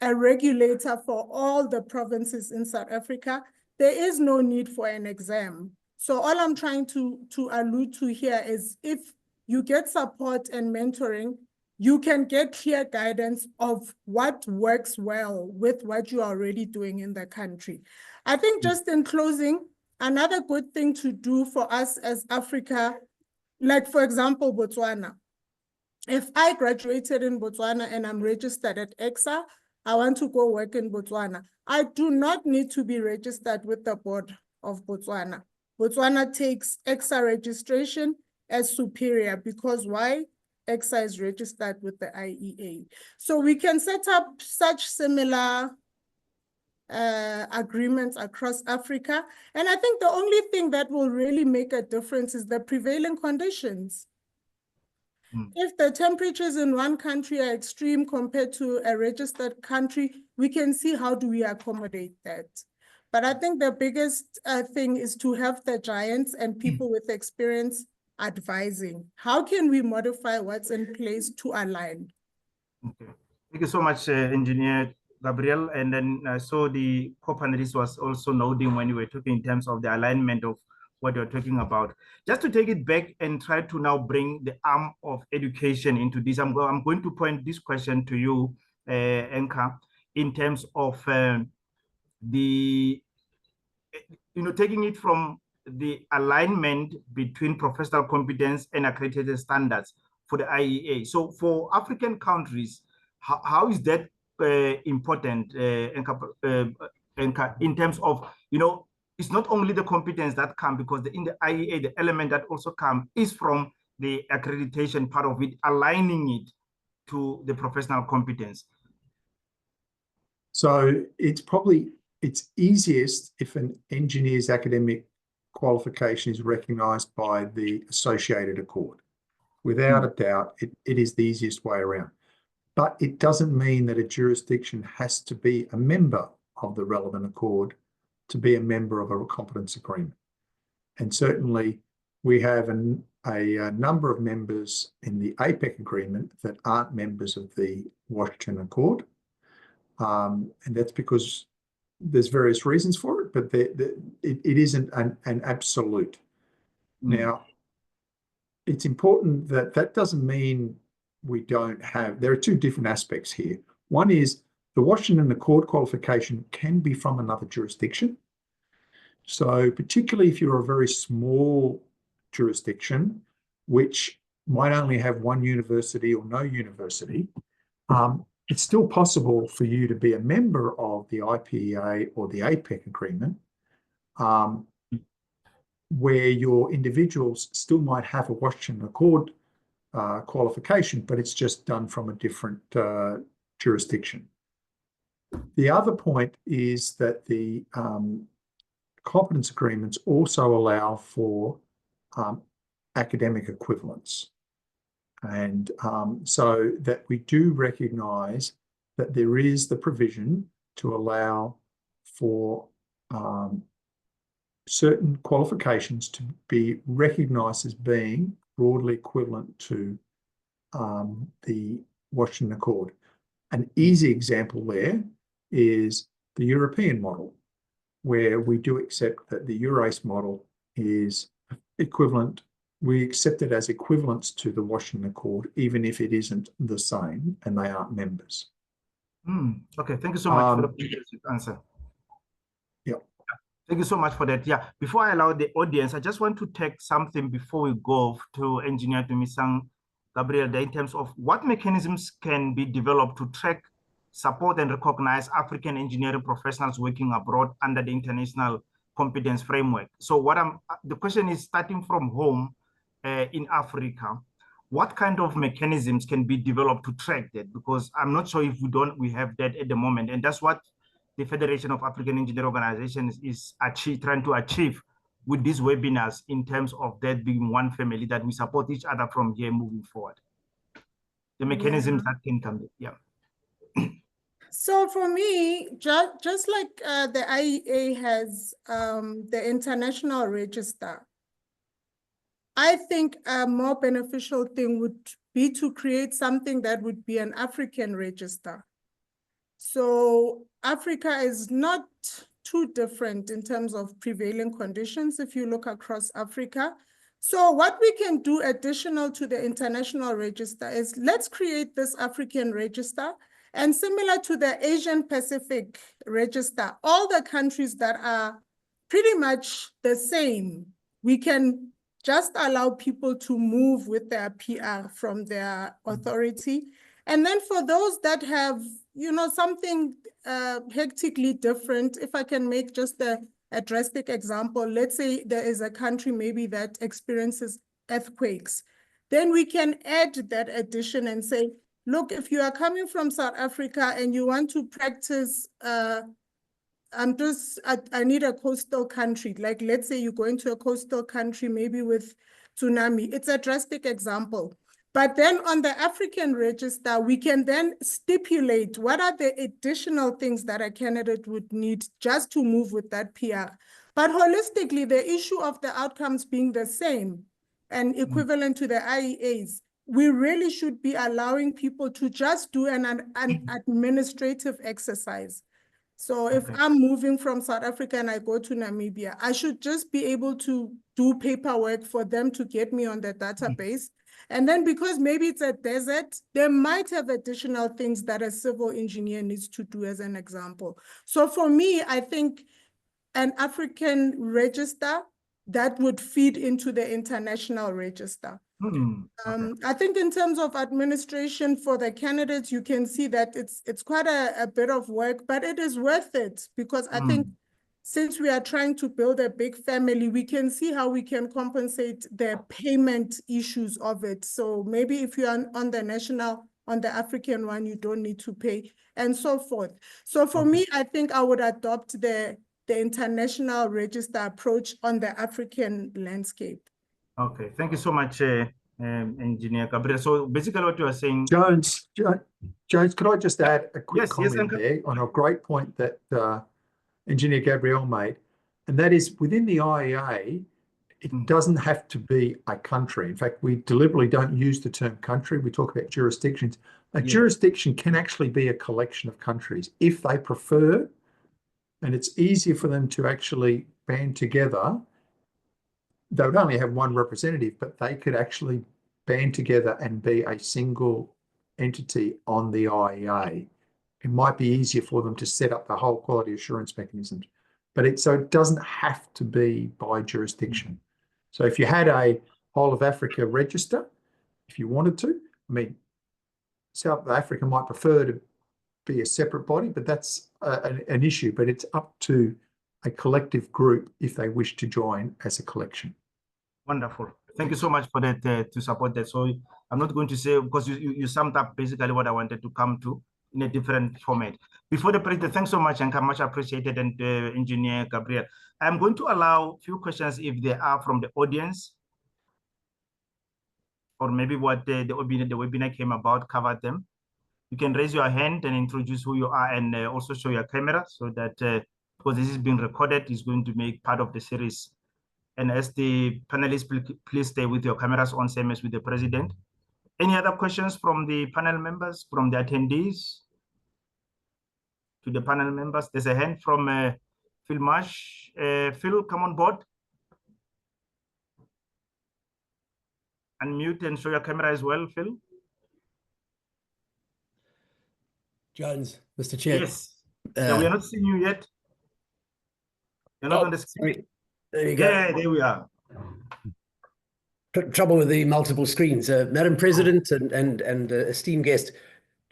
a regulator for all the provinces in South Africa. There is no need for an exam. So all I'm trying to allude to here is, if you get support and mentoring, you can get clear guidance of what works well with what you are already doing in the country. I think, just in closing, another good thing to do for us as Africa, like for example, Botswana. If I graduated in Botswana and I'm registered at EXA, I want to go work in Botswana, I do not need to be registered with the board of Botswana. Botswana takes EXA registration as superior, because why? EXA is registered with the IEA. So we can set up such similar agreements across Africa. And I think the only thing that will really make a difference is the prevailing conditions. If the temperatures in one country are extreme compared to a registered country, we can see how do we accommodate that. But I think the biggest thing is to have the giants and people with experience advising. How can we modify what's in place to align? Okay. Thank you so much, Engineer Gabriel. And then I saw the co-panelist was also nodding when you were talking in terms of the alignment of what you're talking about. Just to take it back and try to now bring the arm of education into this, I'm going to point this question to you, Enka, in terms of taking it from the alignment between professional competence and accredited standards for the IEA. So for African countries, how is that important, Enka, in terms of, it's not only the competence that come, because in the IEA, the element that also come is from the accreditation part of it, aligning it to the professional competence. So it's easiest if an engineer's academic qualification is recognized by the associated accord. Without a doubt, it is the easiest way around. But it doesn't mean that a jurisdiction has to be a member of the relevant accord to be a member of a competence agreement. And certainly we have a number of members in the APEC agreement that aren't members of the Washington Accord. And that's because there's various reasons for it, but it isn't an absolute. Now, it's important that doesn't mean we don't have, there are two different aspects here. One is the Washington Accord qualification can be from another jurisdiction. So particularly if you're a very small jurisdiction, which might only have one university or no university, it's still possible for you to be a member of the IPEA or the APEC agreement, where your individuals still might have a Washington Accord qualification, but it's just done from a different jurisdiction. The other point is that the competence agreements also allow for academic equivalence. And so that we do recognize that there is the provision to allow for certain qualifications to be recognized as being broadly equivalent to the Washington Accord. An easy example there is the European model, where we do accept that the EURACE model is equivalent. We accept it as equivalence to the Washington Accord, even if it isn't the same and they aren't members. Okay, thank you so much for the comprehensive answer. Yeah. Thank you so much for that. Yeah, before I allow the audience, I just want to take something before we go to Engineer Dumisang Gabriel, in terms of what mechanisms can be developed to track, support, and recognize African engineering professionals working abroad under the International Competence Framework. So the question is, starting from home in Africa, what kind of mechanisms can be developed to track that? Because I'm not sure if we have that at the moment. And that's what the Federation of African Engineer Organizations is trying to achieve with these webinars, in terms of that being one family, that we support each other from here moving forward. The mechanisms that can come, yeah. So for me, just like the IEA has the international register, I think a more beneficial thing would be to create something that would be an African register. So Africa is not too different in terms of prevailing conditions if you look across Africa. So what we can do additional to the international register is, let's create this African register, and similar to the Asian Pacific register, all the countries that are pretty much the same, we can just allow people to move with their PR from their authority. And then for those that have, something hectically different, if I can make just a drastic example, let's say there is a country maybe that experiences earthquakes, then we can add that addition and say, look, if you are coming from South Africa and you want to practice, I need a coastal country. Like, let's say you're going to a coastal country, maybe with tsunami. It's a drastic example. But then on the African register, we can then stipulate what are the additional things that a candidate would need just to move with that PR. But holistically, the issue of the outcomes being the same and equivalent to the IEAs, we really should be allowing people to just do an administrative exercise. So if I'm moving from South Africa and I go to Namibia, I should just be able to do paperwork for them to get me on the database. And then, because maybe it's a desert, they might have additional things that a civil engineer needs to do, as an example. So for me, I think an African register that would feed into the international register. I think in terms of administration for the candidates, you can see that it's quite a bit of work, but it is worth it, because I think since we are trying to build a big family, we can see how we can compensate the payment issues of it. So maybe if you're on the African one, you don't need to pay, and so forth. So for me, I think I would adopt the international register approach on the African landscape. Okay, thank you so much, Engineer Gabriel. So basically what you are saying... Jones, could I just add a quick comment yes, there on a great point that Engineer Gabriel made, and that is, within the IEA, it doesn't have to be a country. In fact, we deliberately don't use the term country. We talk about jurisdictions. A jurisdiction can actually be a collection of countries if they prefer, and it's easier for them to actually band together. They would only have one representative, but they could actually band together and be a single entity on the IEA. It might be easier for them to set up the whole quality assurance mechanisms, but so it doesn't have to be by jurisdiction. So if you had a whole of Africa register, if you wanted to, I mean, South Africa might prefer to be a separate body, but that's an issue, but it's up to a collective group if they wish to join as a collection. Wonderful. Thank you so much for that, to support that. So I'm not going to say, because you summed up basically what I wanted to come to in a different format. Before the president, thanks so much, and much appreciated, and Engineer Gabriel. I'm going to allow a few questions if there are from the audience, or maybe what the webinar came about, covered them. You can raise your hand and introduce who you are, and also show your camera, so that, because this is being recorded, is going to make part of the series. And as the panelists, please stay with your cameras on, same as with the president. Any other questions from the panel members, from the attendees? To the panel members, there's a hand from Phil Marsh. Phil, come on board. Unmute and show your camera as well, Phil. Jones, Mr. Chair. Yes. Yeah, we are not seeing you yet. You're not on the screen. Sorry. There you go. Yeah, there we are. Trouble with the multiple screens. Madam President and esteemed guest,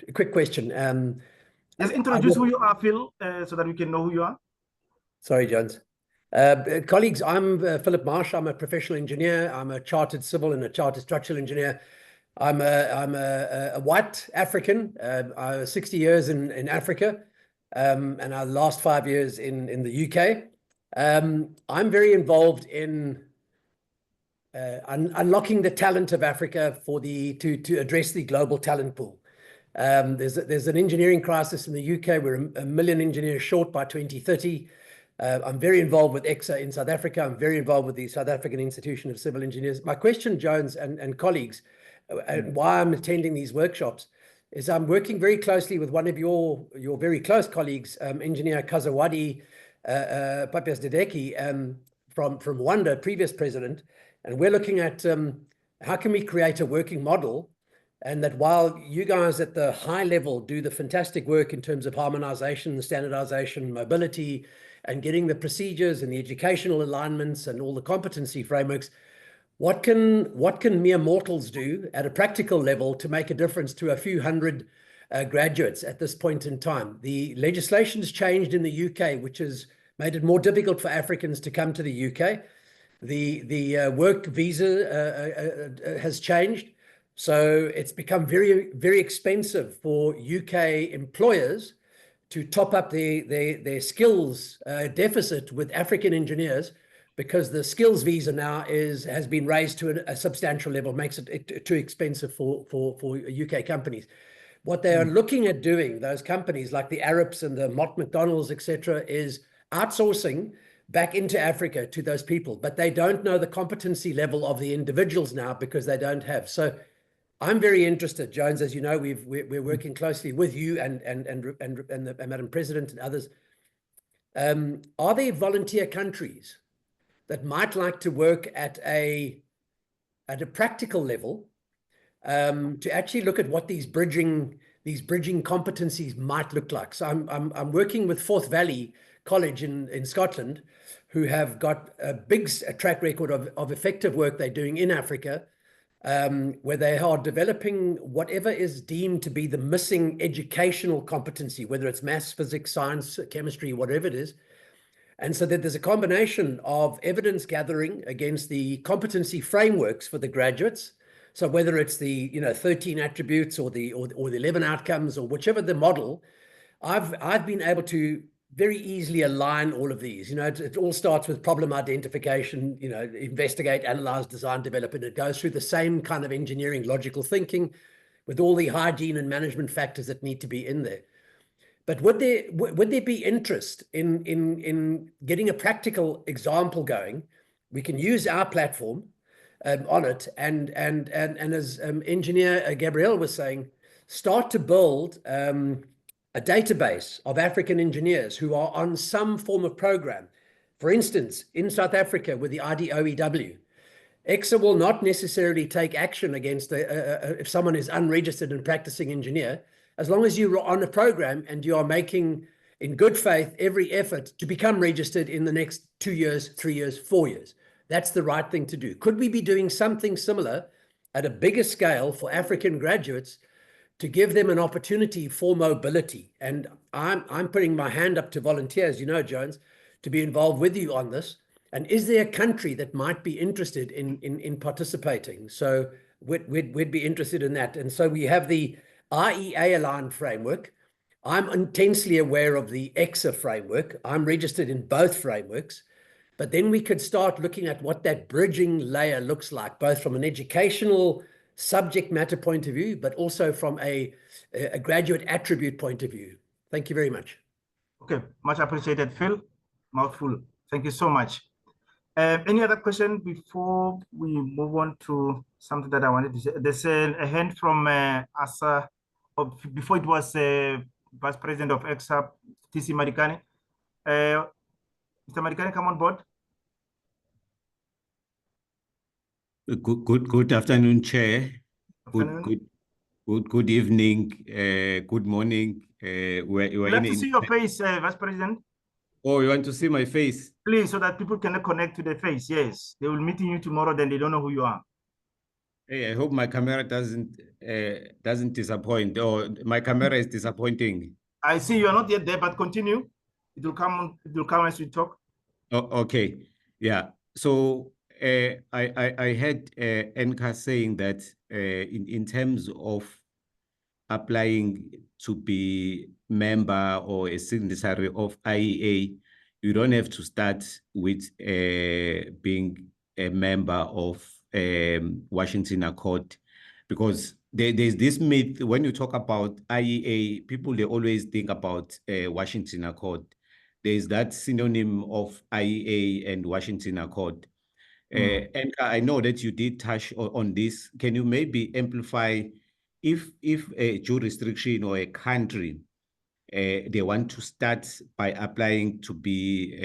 a quick question. Just introduce who you are, Phil, so that we can know who you are. Sorry, Jones. Colleagues, I'm Philip Marsh. I'm a professional engineer. I'm a chartered civil and a chartered structural engineer. I'm a white African. I was 60 years in Africa, and the last 5 years in the UK. I'm very involved in unlocking the talent of Africa to address the global talent pool. There's an engineering crisis in the UK. We're a million engineers short by 2030. I'm very involved with EXA in South Africa. I'm very involved with the South African Institution of Civil Engineers. My question, Jones and colleagues, and why I'm attending these workshops, is I'm working very closely with one of your very close colleagues, Engineer Kazawadi Papias Dedeki, from Rwanda, previous president, and we're looking at how can we create a working model, and that while you guys at the high level do the fantastic work in terms of harmonization, standardization, mobility, and getting the procedures and the educational alignments and all the competency frameworks, what can mere mortals do at a practical level to make a difference to a few hundred graduates at this point in time? The legislation's changed in the UK, which has made it more difficult for Africans to come to the UK. The work visa has changed. So it's become very, very expensive for UK employers to top up their skills deficit with African engineers, because the skills visa now has been raised to a substantial level, makes it too expensive for UK companies. What they are looking at doing, those companies like the Arabs and the Mott McDonald's, etc., is outsourcing back into Africa to those people, but they don't know the competency level of the individuals now because they don't have. So I'm very interested, Jones, as you know, we're working closely with you and Madam President and others. Are there volunteer countries that might like to work at a practical level to actually look at what these bridging competencies might look like? So I'm working with Forth Valley College in Scotland, who have got a big track record of effective work they're doing in Africa, where they are developing whatever is deemed to be the missing educational competency, whether it's maths, physics, science, chemistry, whatever it is. And so that there's a combination of evidence gathering against the competency frameworks for the graduates. So whether it's the 13 attributes or the 11 outcomes or whichever the model, I've been able to very easily align all of these. It all starts with problem identification, investigate, analyze, design, develop, and it goes through the same kind of engineering logical thinking with all the hygiene and management factors that need to be in there. But would there be interest in getting a practical example going? We can use our platform on it, and as Engineer Gabrielle was saying, start to build a database of African engineers who are on some form of program. For instance, in South Africa with the IDOEW, EXA will not necessarily take action against if someone is unregistered and practicing engineer, as long as you are on a program and you are making, in good faith, every effort to become registered in the next 2 years, 3 years, 4 years. That's the right thing to do. Could we be doing something similar at a bigger scale for African graduates to give them an opportunity for mobility? And I'm putting my hand up to volunteers, Jones, to be involved with you on this. And is there a country that might be interested in participating? So we'd be interested in that. And so we have the IEA aligned framework. I'm intensely aware of the EXA framework. I'm registered in both frameworks. But then we could start looking at what that bridging layer looks like, both from an educational subject matter point of view, but also from a graduate attribute point of view. Thank you very much. Okay, much appreciated, Phil. Mouthful. Thank you so much. Any other question before we move on to something that I wanted to say? There's a hand from Asa, before it was Vice President of EXA, TC Marikani. Mr. Marikani, come on board. Good afternoon, Chair. Afternoon. Good evening, good morning. We're Glad to see your face, Vice President. Oh, you want to see my face? Please, so that people can connect to the face. Yes, they will meet you tomorrow, then they don't know who you are. Hey, I hope my camera doesn't disappoint, or my camera is disappointing. I see you're not yet there, but continue. It will come as we talk. Oh, okay. Yeah. So I heard Enka saying that in terms of applying to be member or a signatory of IEA, you don't have to start with being a member of Washington Accord, because there's this myth when you talk about IEA, people, they always think about Washington Accord. There's that synonym of IEA and Washington Accord. And I know that you did touch on this. Can you maybe amplify if a jurisdiction or a country they want to start by applying to be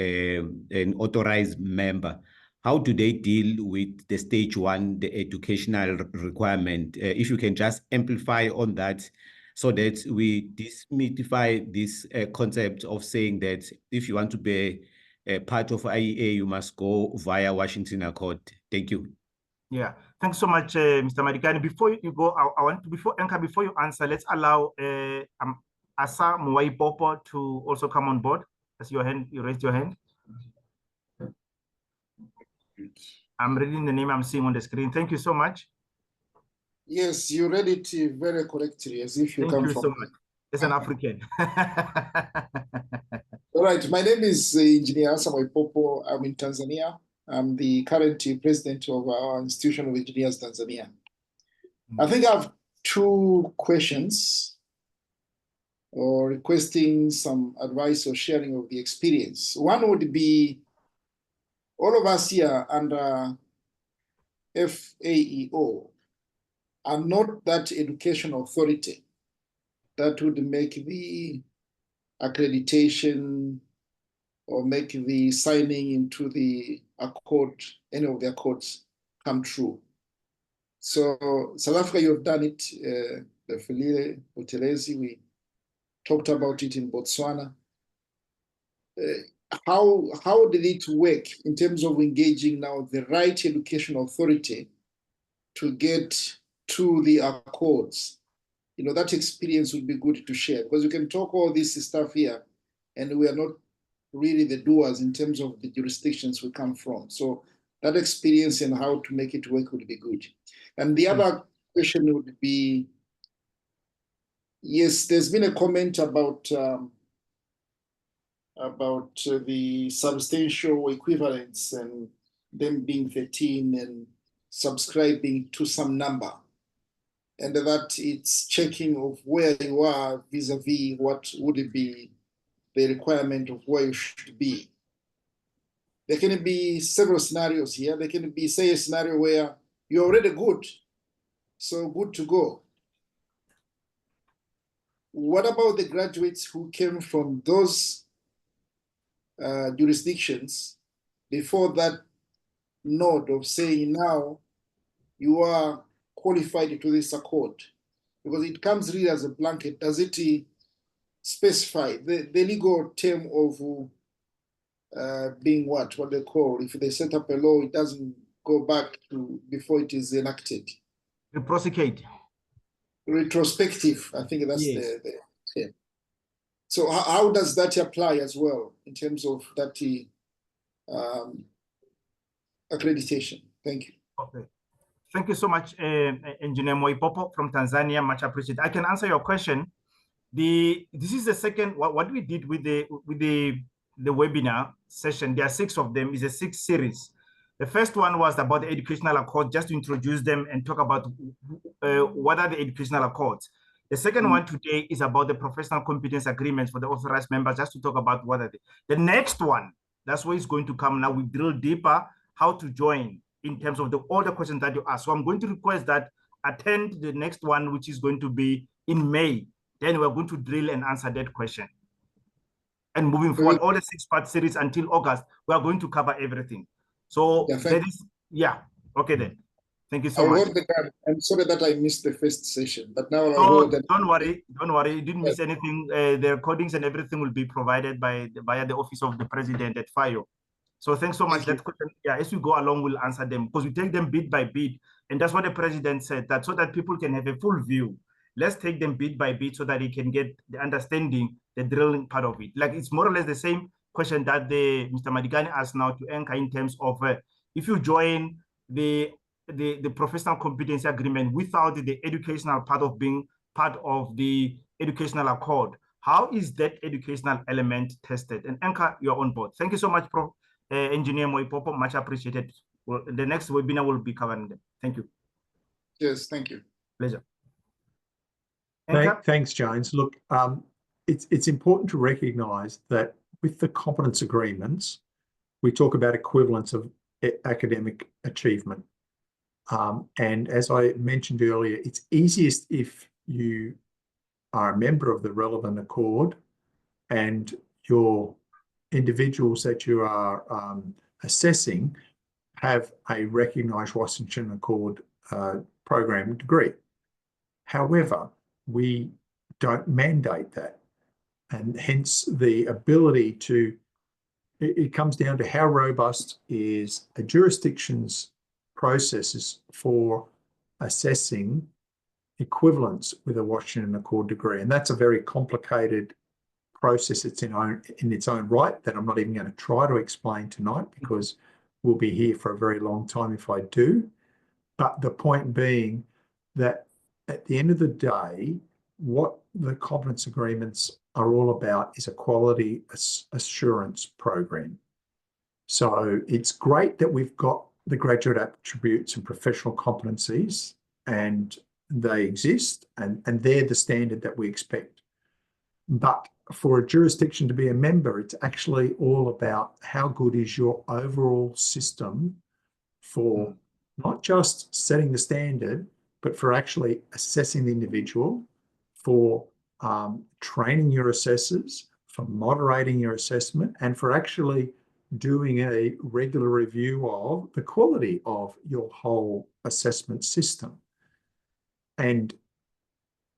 an authorized member, how do they deal with the stage one, the educational requirement? If you can just amplify on that, so that we demystify this concept of saying that if you want to be a part of IEA, you must go via Washington Accord. Thank you. Yeah, thanks so much, Mr. Marikani. Before you go, I want to, before you answer, let's allow Asa Mwaipopo to also come on board. That's your hand, you raised your hand. I'm reading the name I'm seeing on the screen. Thank you so much. Yes, you read it very correctly, as if you Thank come you from... so much. As an African. All right, my name is Engineer Asa Mwaipopo. I'm in Tanzania. I'm the current president of our Institution of Engineers Tanzania. I think I have two questions, or requesting some advice or sharing of the experience. One would be, all of us here under FAEO are not that education authority that would make the accreditation or make the signing into the accord, any of the accords, come true. So South Africa, you have done it, the Felile Utelezi, we talked about it in Botswana. How did it work in terms of engaging now the right education authority to get to the accords? You know, that experience would be good to share, because you can talk all this stuff here and we are not really the doers in terms of the jurisdictions we come from. So that experience and how to make it work would be good. And the other question would be, yes, there's been a comment about the substantial equivalence and them being 13 and subscribing to some number, and that it's checking of where you are vis-a-vis what would it be the requirement of where you should be. There can be several scenarios here. There can be, say, a scenario where you're already good, so good to go. What about the graduates who came from those jurisdictions before that node of saying now you are qualified to this accord? Because it comes really as a blanket. Does it specify the legal term of being what they call, if they set up a law, it doesn't go back to before it is enacted? Reprosecute. Retrospective, I think that's yes. the term. So how does that apply as well in terms of that accreditation? Thank you. Okay. Thank you so much, Engineer Mwaipopo from Tanzania. Much appreciated. I can answer your question. This is the second, what we did with the webinar session. There are 6 of them. It's a 6 series. The first one was about the educational accord, just to introduce them and talk about what are the educational accords. The second one today is about the professional competence agreements for the authorized members, just to talk about what are they. The next one, that's where it's going to come now. We drill deeper how to join in terms of all the questions that you ask. So I'm going to request that attend the next one, which is going to be in May. Then we're going to drill and answer that question. And moving forward, all the 6-part series until August, we are going to cover everything. So that is, yeah, okay then. Thank you so I'll much. hold the card. I'm sorry that I missed the first session, but now I'll Oh, hold it. don't worry, you didn't miss anything. The recordings and everything will be provided via the office of the president at Faeo. So thanks so much. That question, yeah, as we go along, we'll answer them because we take them bit by bit. And that's what the president said, that so that people can have a full view. Let's take them bit by bit so that he can get the understanding, the drilling part of it. Like it's more or less the same question that Mr. Madigani asked now to Enka in terms of if you join the professional competency agreement without the educational part of being part of the educational accord, how is that educational element tested? And Enka, you're on board. Thank you so much, Prof. Engineer Moipopo, much appreciated. Well, the next webinar will be covering them. Thank you. Yes, thank you. Pleasure. Thanks, James. Look, it's important to recognise that with the competence agreements, we talk about equivalence of academic achievement. And as I mentioned earlier, it's easiest if you are a member of the relevant accord and your individuals that you are assessing have a recognised Washington Accord program degree. However, we don't mandate that, and hence the ability to, it comes down to how robust is a jurisdiction's processes for assessing equivalence with a Washington Accord degree. And that's a very complicated process in its own right that I'm not even going to try to explain tonight because we'll be here for a very long time if I do. But the point being that at the end of the day, what the competence agreements are all about is a quality assurance program. So it's great that we've got the graduate attributes and professional competencies, and they exist, and they're the standard that we expect. But for a jurisdiction to be a member, it's actually all about how good is your overall system for not just setting the standard, but for actually assessing the individual, for training your assessors, for moderating your assessment, and for actually doing a regular review of the quality of your whole assessment system. And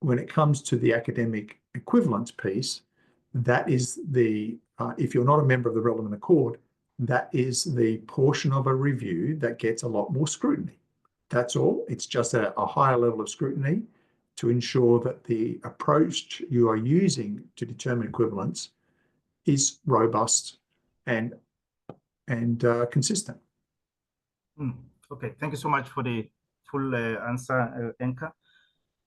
when it comes to the academic equivalence piece, that is the, if you're not a member of the relevant accord, that is the portion of a review that gets a lot more scrutiny. That's all. It's just a higher level of scrutiny to ensure that the approach you are using to determine equivalence is robust and consistent. Okay, thank you so much for the full answer, Enka.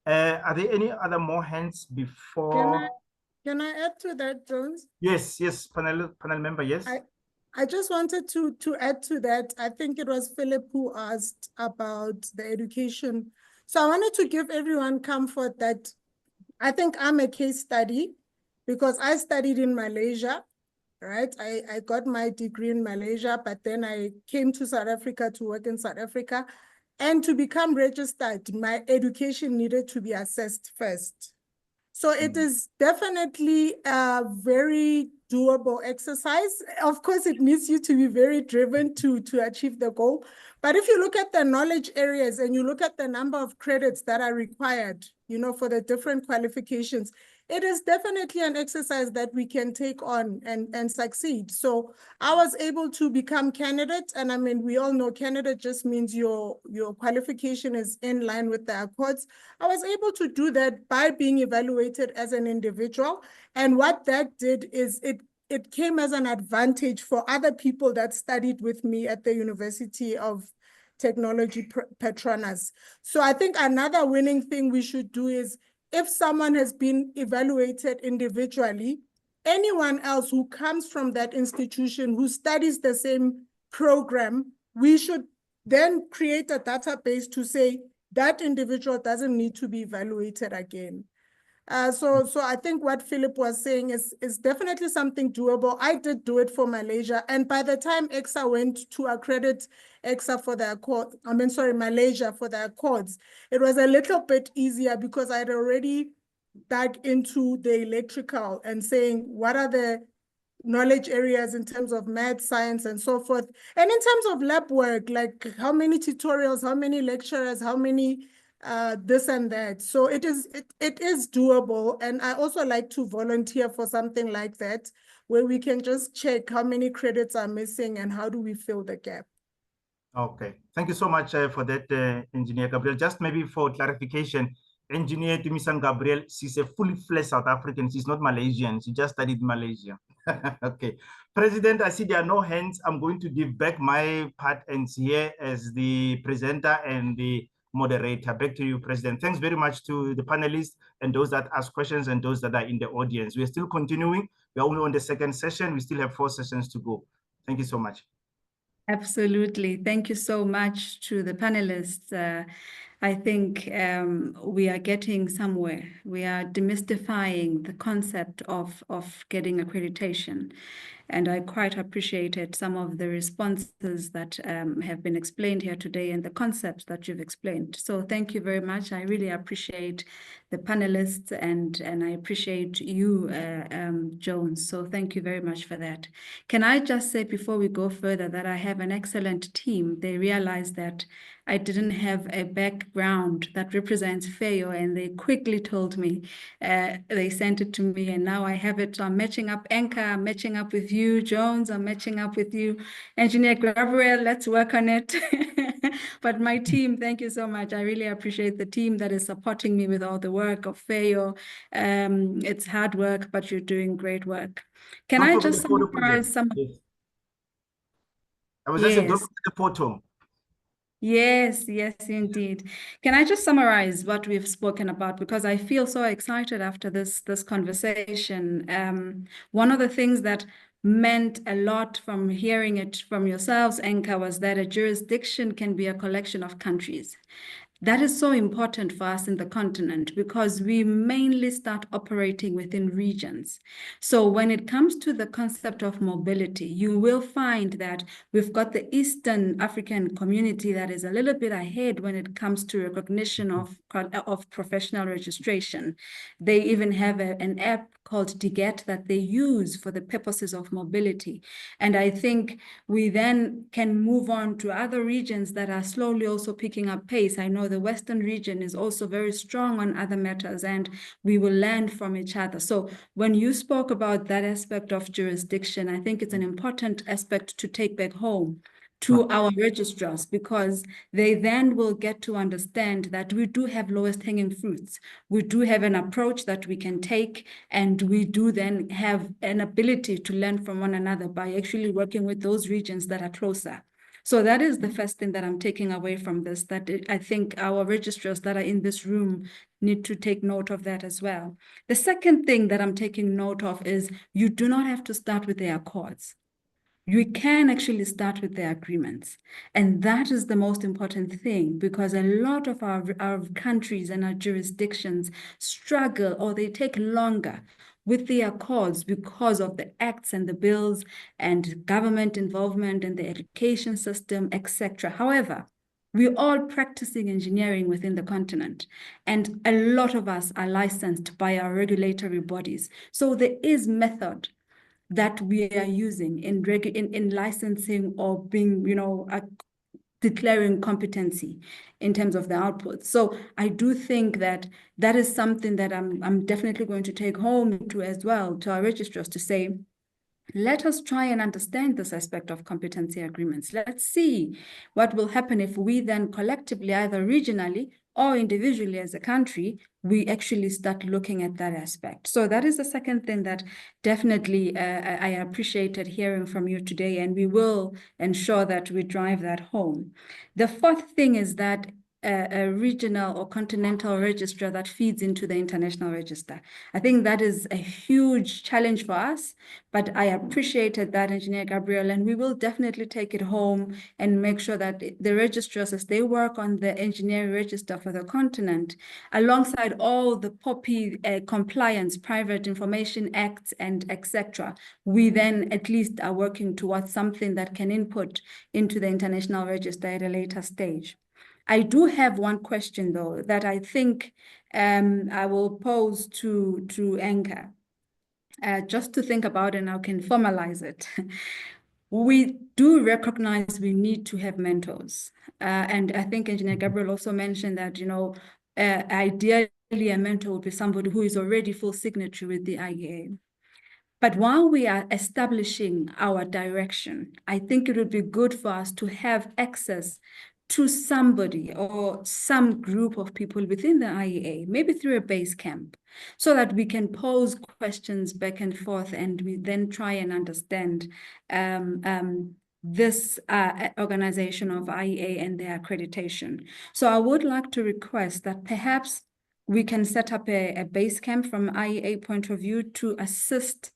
Are there any other more hands before? Can I add to that, Jones? Yes, panel member, yes. I just wanted to add to that. I think it was Philip who asked about the education. So I wanted to give everyone comfort that I think I'm a case study because I studied in Malaysia, right? I got my degree in Malaysia, but then I came to South Africa to work in South Africa. And to become registered, my education needed to be assessed first. So it is definitely a very doable exercise. Of course, it needs you to be very driven to achieve the goal. But if you look at the knowledge areas and you look at the number of credits that are required, you know, for the different qualifications, it is definitely an exercise that we can take on and succeed. So I was able to become candidate. And I mean, we all know candidate just means your qualification is in line with the accords. I was able to do that by being evaluated as an individual. And what that did is it came as an advantage for other people that studied with me at the University of Technology Petronas. So I think another winning thing we should do is if someone has been evaluated individually, anyone else who comes from that institution who studies the same program, we should then create a database to say that individual doesn't need to be evaluated again. So I think what Philip was saying is definitely something doable. I did do it for Malaysia. And by the time EXA went to accredit EXA for the accord, Malaysia for the accords, it was a little bit easier because I'd already dug into the electrical and saying, what are the knowledge areas in terms of math, science, and so forth. And in terms of lab work, like how many tutorials, how many lecturers, how many this and that. So it is doable. And I also like to volunteer for something like that, where we can just check how many credits are missing and how do we fill the gap. Okay, thank you so much for that, Engineer Gabriel. Just maybe for clarification, Engineer Dumisang Gabriel, she's a fully fledged South African. She's not Malaysian. She just studied in Malaysia. Okay. President, I see there are no hands. I'm going to give back my part and here as the presenter and the moderator. Back to you, President. Thanks very much to the panelists and those that ask questions and those that are in the audience. We're still continuing. We're only on the second session. We still have 4 sessions to go. Thank you so much. Absolutely. Thank you so much to the panelists. I think we are getting somewhere. We are demystifying the concept of getting accreditation. And I quite appreciated some of the responses that have been explained here today and the concepts that you've explained. So thank you very much. I really appreciate the panelists and I appreciate you, Jones. So thank you very much for that. Can I just say before we go further that I have an excellent team. They realized that I didn't have a background that represents Faeo, and they quickly told me, they sent it to me, and now I have it. So I'm matching up Anchor, I'm matching up with you, Jones, I'm matching up with you, Engineer Gabriel, let's work on it. But my team, thank you so much. I really appreciate the team that is supporting me with all the work of Faeo. It's hard work, but you're doing great work. Can I just summarize some? Yes. I was just saying, don't forget the photo. Yes, yes, indeed. Can I just summarize what we've spoken about? Because I feel so excited after this conversation. One of the things that meant a lot from hearing it from yourselves, Anka, was that a jurisdiction can be a collection of countries. That is so important for us in the continent because we mainly start operating within regions. So when it comes to the concept of mobility, you will find that we've got the Eastern African community that is a little bit ahead when it comes to recognition of professional registration. They even have an app called DGET that they use for the purposes of mobility. And I think we then can move on to other regions that are slowly also picking up pace. I know the Western region is also very strong on other matters, and we will learn from each other. So when you spoke about that aspect of jurisdiction, I think it's an important aspect to take back home to our registrars, because they then will get to understand that we do have lowest hanging fruits. We do have an approach that we can take, and we do then have an ability to learn from one another by actually working with those regions that are closer. So that is the first thing that I'm taking away from this, that I think our registrars that are in this room need to take note of that as well. The second thing that I'm taking note of is you do not have to start with the accords. You can actually start with the agreements. And that is the most important thing, because a lot of our countries and our jurisdictions struggle, or they take longer with the accords because of the acts and the bills and government involvement in the education system, etc. However, we're all practicing engineering within the continent, and a lot of us are licensed by our regulatory bodies. So there is method that we are using in licensing or being, declaring competency in terms of the output. So I do think that that is something that I'm definitely going to take home to as well, to our registrars, to say, let us try and understand this aspect of competency agreements. Let's see what will happen if we then collectively, either regionally or individually as a country, we actually start looking at that aspect. So that is the second thing that definitely I appreciated hearing from you today, and we will ensure that we drive that home. The fourth thing is that a regional or continental registrar that feeds into the international register. I think that is a huge challenge for us, but I appreciated that, Engineer Gabriel, and we will definitely take it home and make sure that the registrars, as they work on the engineering register for the continent, alongside all the POPI compliance, Private Information Acts, and etc., we then at least are working towards something that can input into the international register at a later stage. I do have one question, though, that I think I will pose to Anka. just to think about, and I can formalize it. We do recognize we need to have mentors. And I think Engineer Gabriel also mentioned that, ideally a mentor would be somebody who is already full signatory with the IEA. But while we are establishing our direction, I think it would be good for us to have access to somebody or some group of people within the IEA, maybe through a base camp, so that we can pose questions back and forth, and we then try and understand this organization of IEA and their accreditation. So I would like to request that perhaps we can set up a base camp from IEA point of view to assist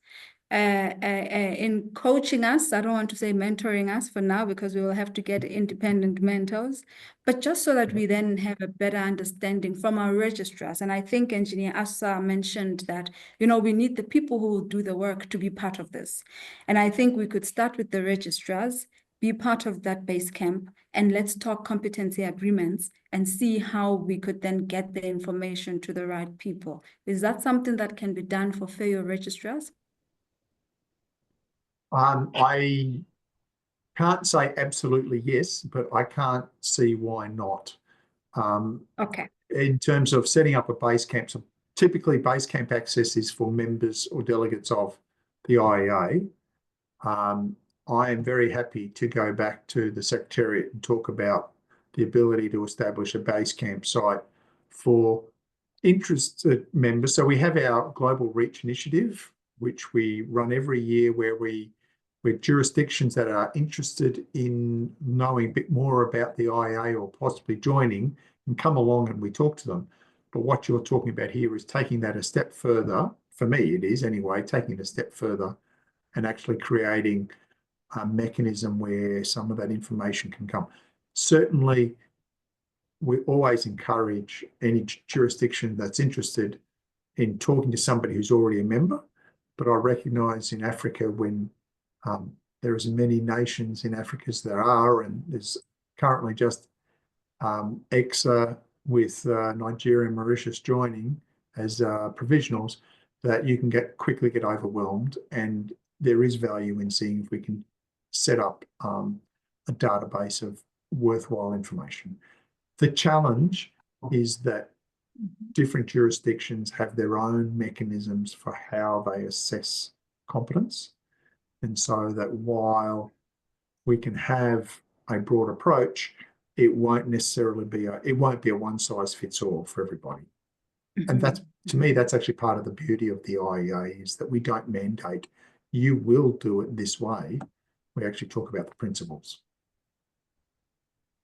in coaching us. I don't want to say mentoring us for now, because we will have to get independent mentors, but just so that we then have a better understanding from our registrars. And I think Engineer Asa mentioned that, we need the people who will do the work to be part of this. And I think we could start with the registrars, be part of that base camp, and let's talk competency agreements and see how we could then get the information to the right people. Is that something that can be done for Faeo registrars? I can't say absolutely yes, but I can't see why not. Okay. In terms of setting up a base camp, so typically base camp access is for members or delegates of the IEA. I am very happy to go back to the Secretariat and talk about the ability to establish a base camp site for interested members. So we have our Global Reach initiative, which we run every year, where jurisdictions that are interested in knowing a bit more about the IEA or possibly joining can come along and we talk to them. But what you're talking about here is taking that a step further. For me, it is anyway, taking it a step further and actually creating a mechanism where some of that information can come. Certainly, we always encourage any jurisdiction that's interested in talking to somebody who's already a member. But I recognise in Africa, when there are as many nations in Africa as there are, and there's currently just EXA with Nigeria and Mauritius joining as provisionals, that you can quickly get overwhelmed, and there is value in seeing if we can set up a database of worthwhile information. The challenge is that different jurisdictions have their own mechanisms for how they assess competence. And so that while we can have a broad approach, it won't necessarily be a one size fits all for everybody. And that's, to me, that's actually part of the beauty of the IEA, is that we don't mandate you will do it this way. We actually talk about the principles.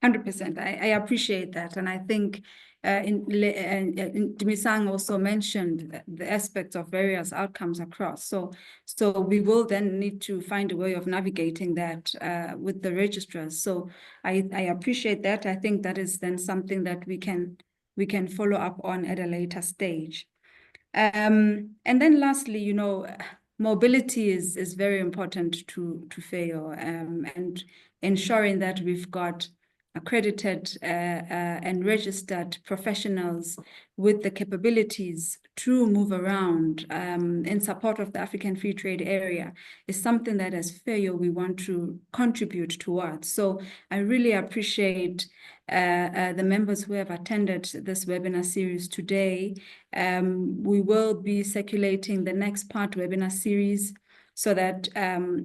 100%. I appreciate that. And I think Dumisang also mentioned the aspects of various outcomes across. So we will then need to find a way of navigating that with the registrars. So I appreciate that. I think that is then something that we can follow up on at a later stage. And then lastly, mobility is very important to Faeo, and ensuring that we've got accredited and registered professionals with the capabilities to move around in support of the African Free Trade Area is something that as Faeo we want to contribute towards. So I really appreciate the members who have attended this webinar series today. We will be circulating the next part webinar series so that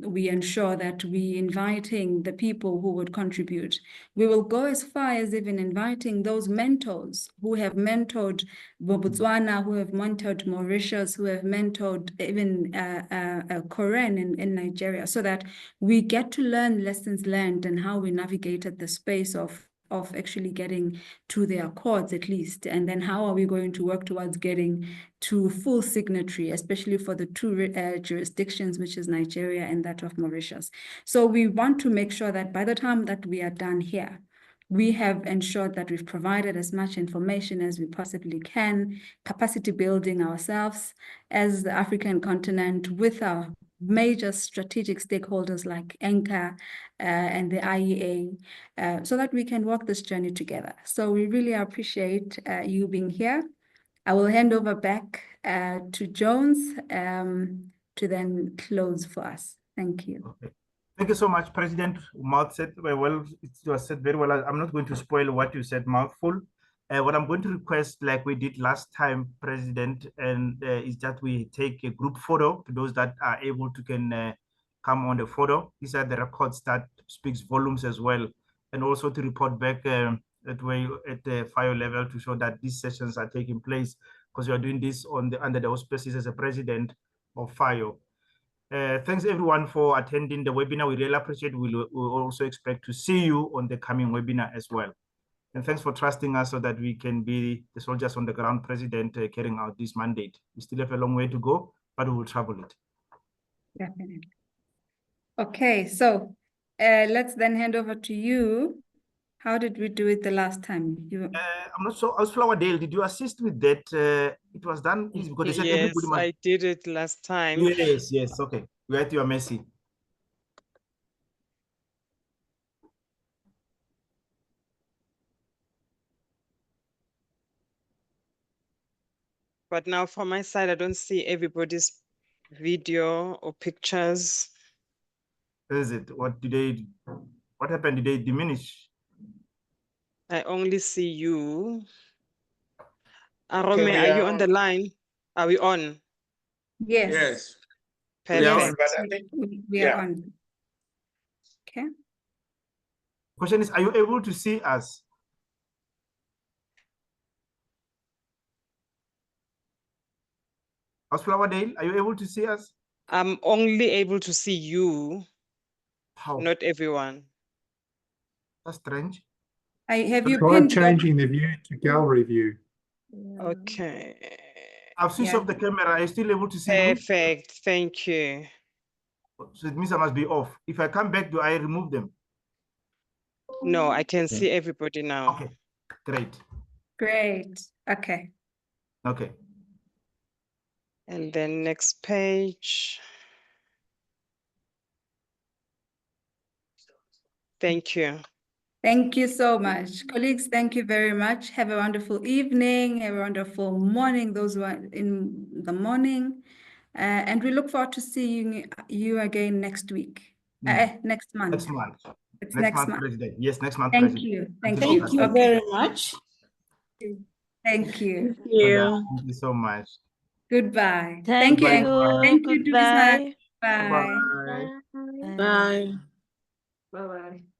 we ensure that we inviting the people who would contribute. We will go as far as even inviting those mentors who have mentored Botswana, who have mentored Mauritius, who have mentored even Koren in Nigeria, so that we get to learn lessons learned and how we navigated the space of actually getting to the accords at least, and then how are we going to work towards getting to full signatory, especially for the two jurisdictions, which is Nigeria and that of Mauritius. So we want to make sure that by the time that we are done here, we have ensured that we've provided as much information as we possibly can, capacity building ourselves as the African continent with our major strategic stakeholders like ENCA and the IEA, so that we can walk this journey together. So we really appreciate you being here. I will hand over back to Jones to then close for us. Thank you. Okay. Thank you so much, President. Mouth said well, it was said very well. I'm not going to spoil what you said, mouthful. What I'm going to request, like we did last time, President, and is that we take a group photo. Those that are able to can come on the photo. These are the records that speaks volumes as well, and also to report back at the Faeo level to show that these sessions are taking place, because we are doing this under the auspices as a president of Faeo. Thanks everyone for attending the webinar. We really appreciate it. We'll also expect to see you on the coming webinar as well. And thanks for trusting us so that we can be the soldiers on the ground, President, carrying out this mandate. We still have a long way to go, but we will travel it. Definitely. Okay, so let's then hand over to you. How did we do it the last time? I'm not sure. Flower-Dale, did you assist with that? It was done easy because they said Yes, everybody must... I did it last time. Yes, okay. We're at your mercy. But now from my side, I don't see everybody's video or pictures. Is it? What happened? Did they diminish? I only see you. Okay, Arome, we are you are on the line? Are we on? Yes. Yes. Perfect. We are on, but I think We are on. Okay. Question is, are you able to see us? Flower-Dale, are you able to see us? I'm only able to see you, How? not everyone. That's strange. Have you Try pinned changing the view to gallery view. Okay. I've switched off the camera. Are you still able to see me? Perfect. Thank you. So it means I must be off. If I come back, do I remove them? No, I can see everybody now. Okay, great. Great. Okay. Okay. And then next page. Thank you. Thank you so much. Colleagues, thank you very much. Have a wonderful evening, have a wonderful morning, those who are in the morning. And we look forward to seeing you again next week. Next month. Next month. It's next month, President. Yes, next month, President. You. Thank Thank you. you. So much. Okay. very much. Thank you. Thank you. Thank you so much. Goodbye. Thank you. you. Thank you, Dubisan. Goodbye. Bye. Bye. Bye. Bye-bye.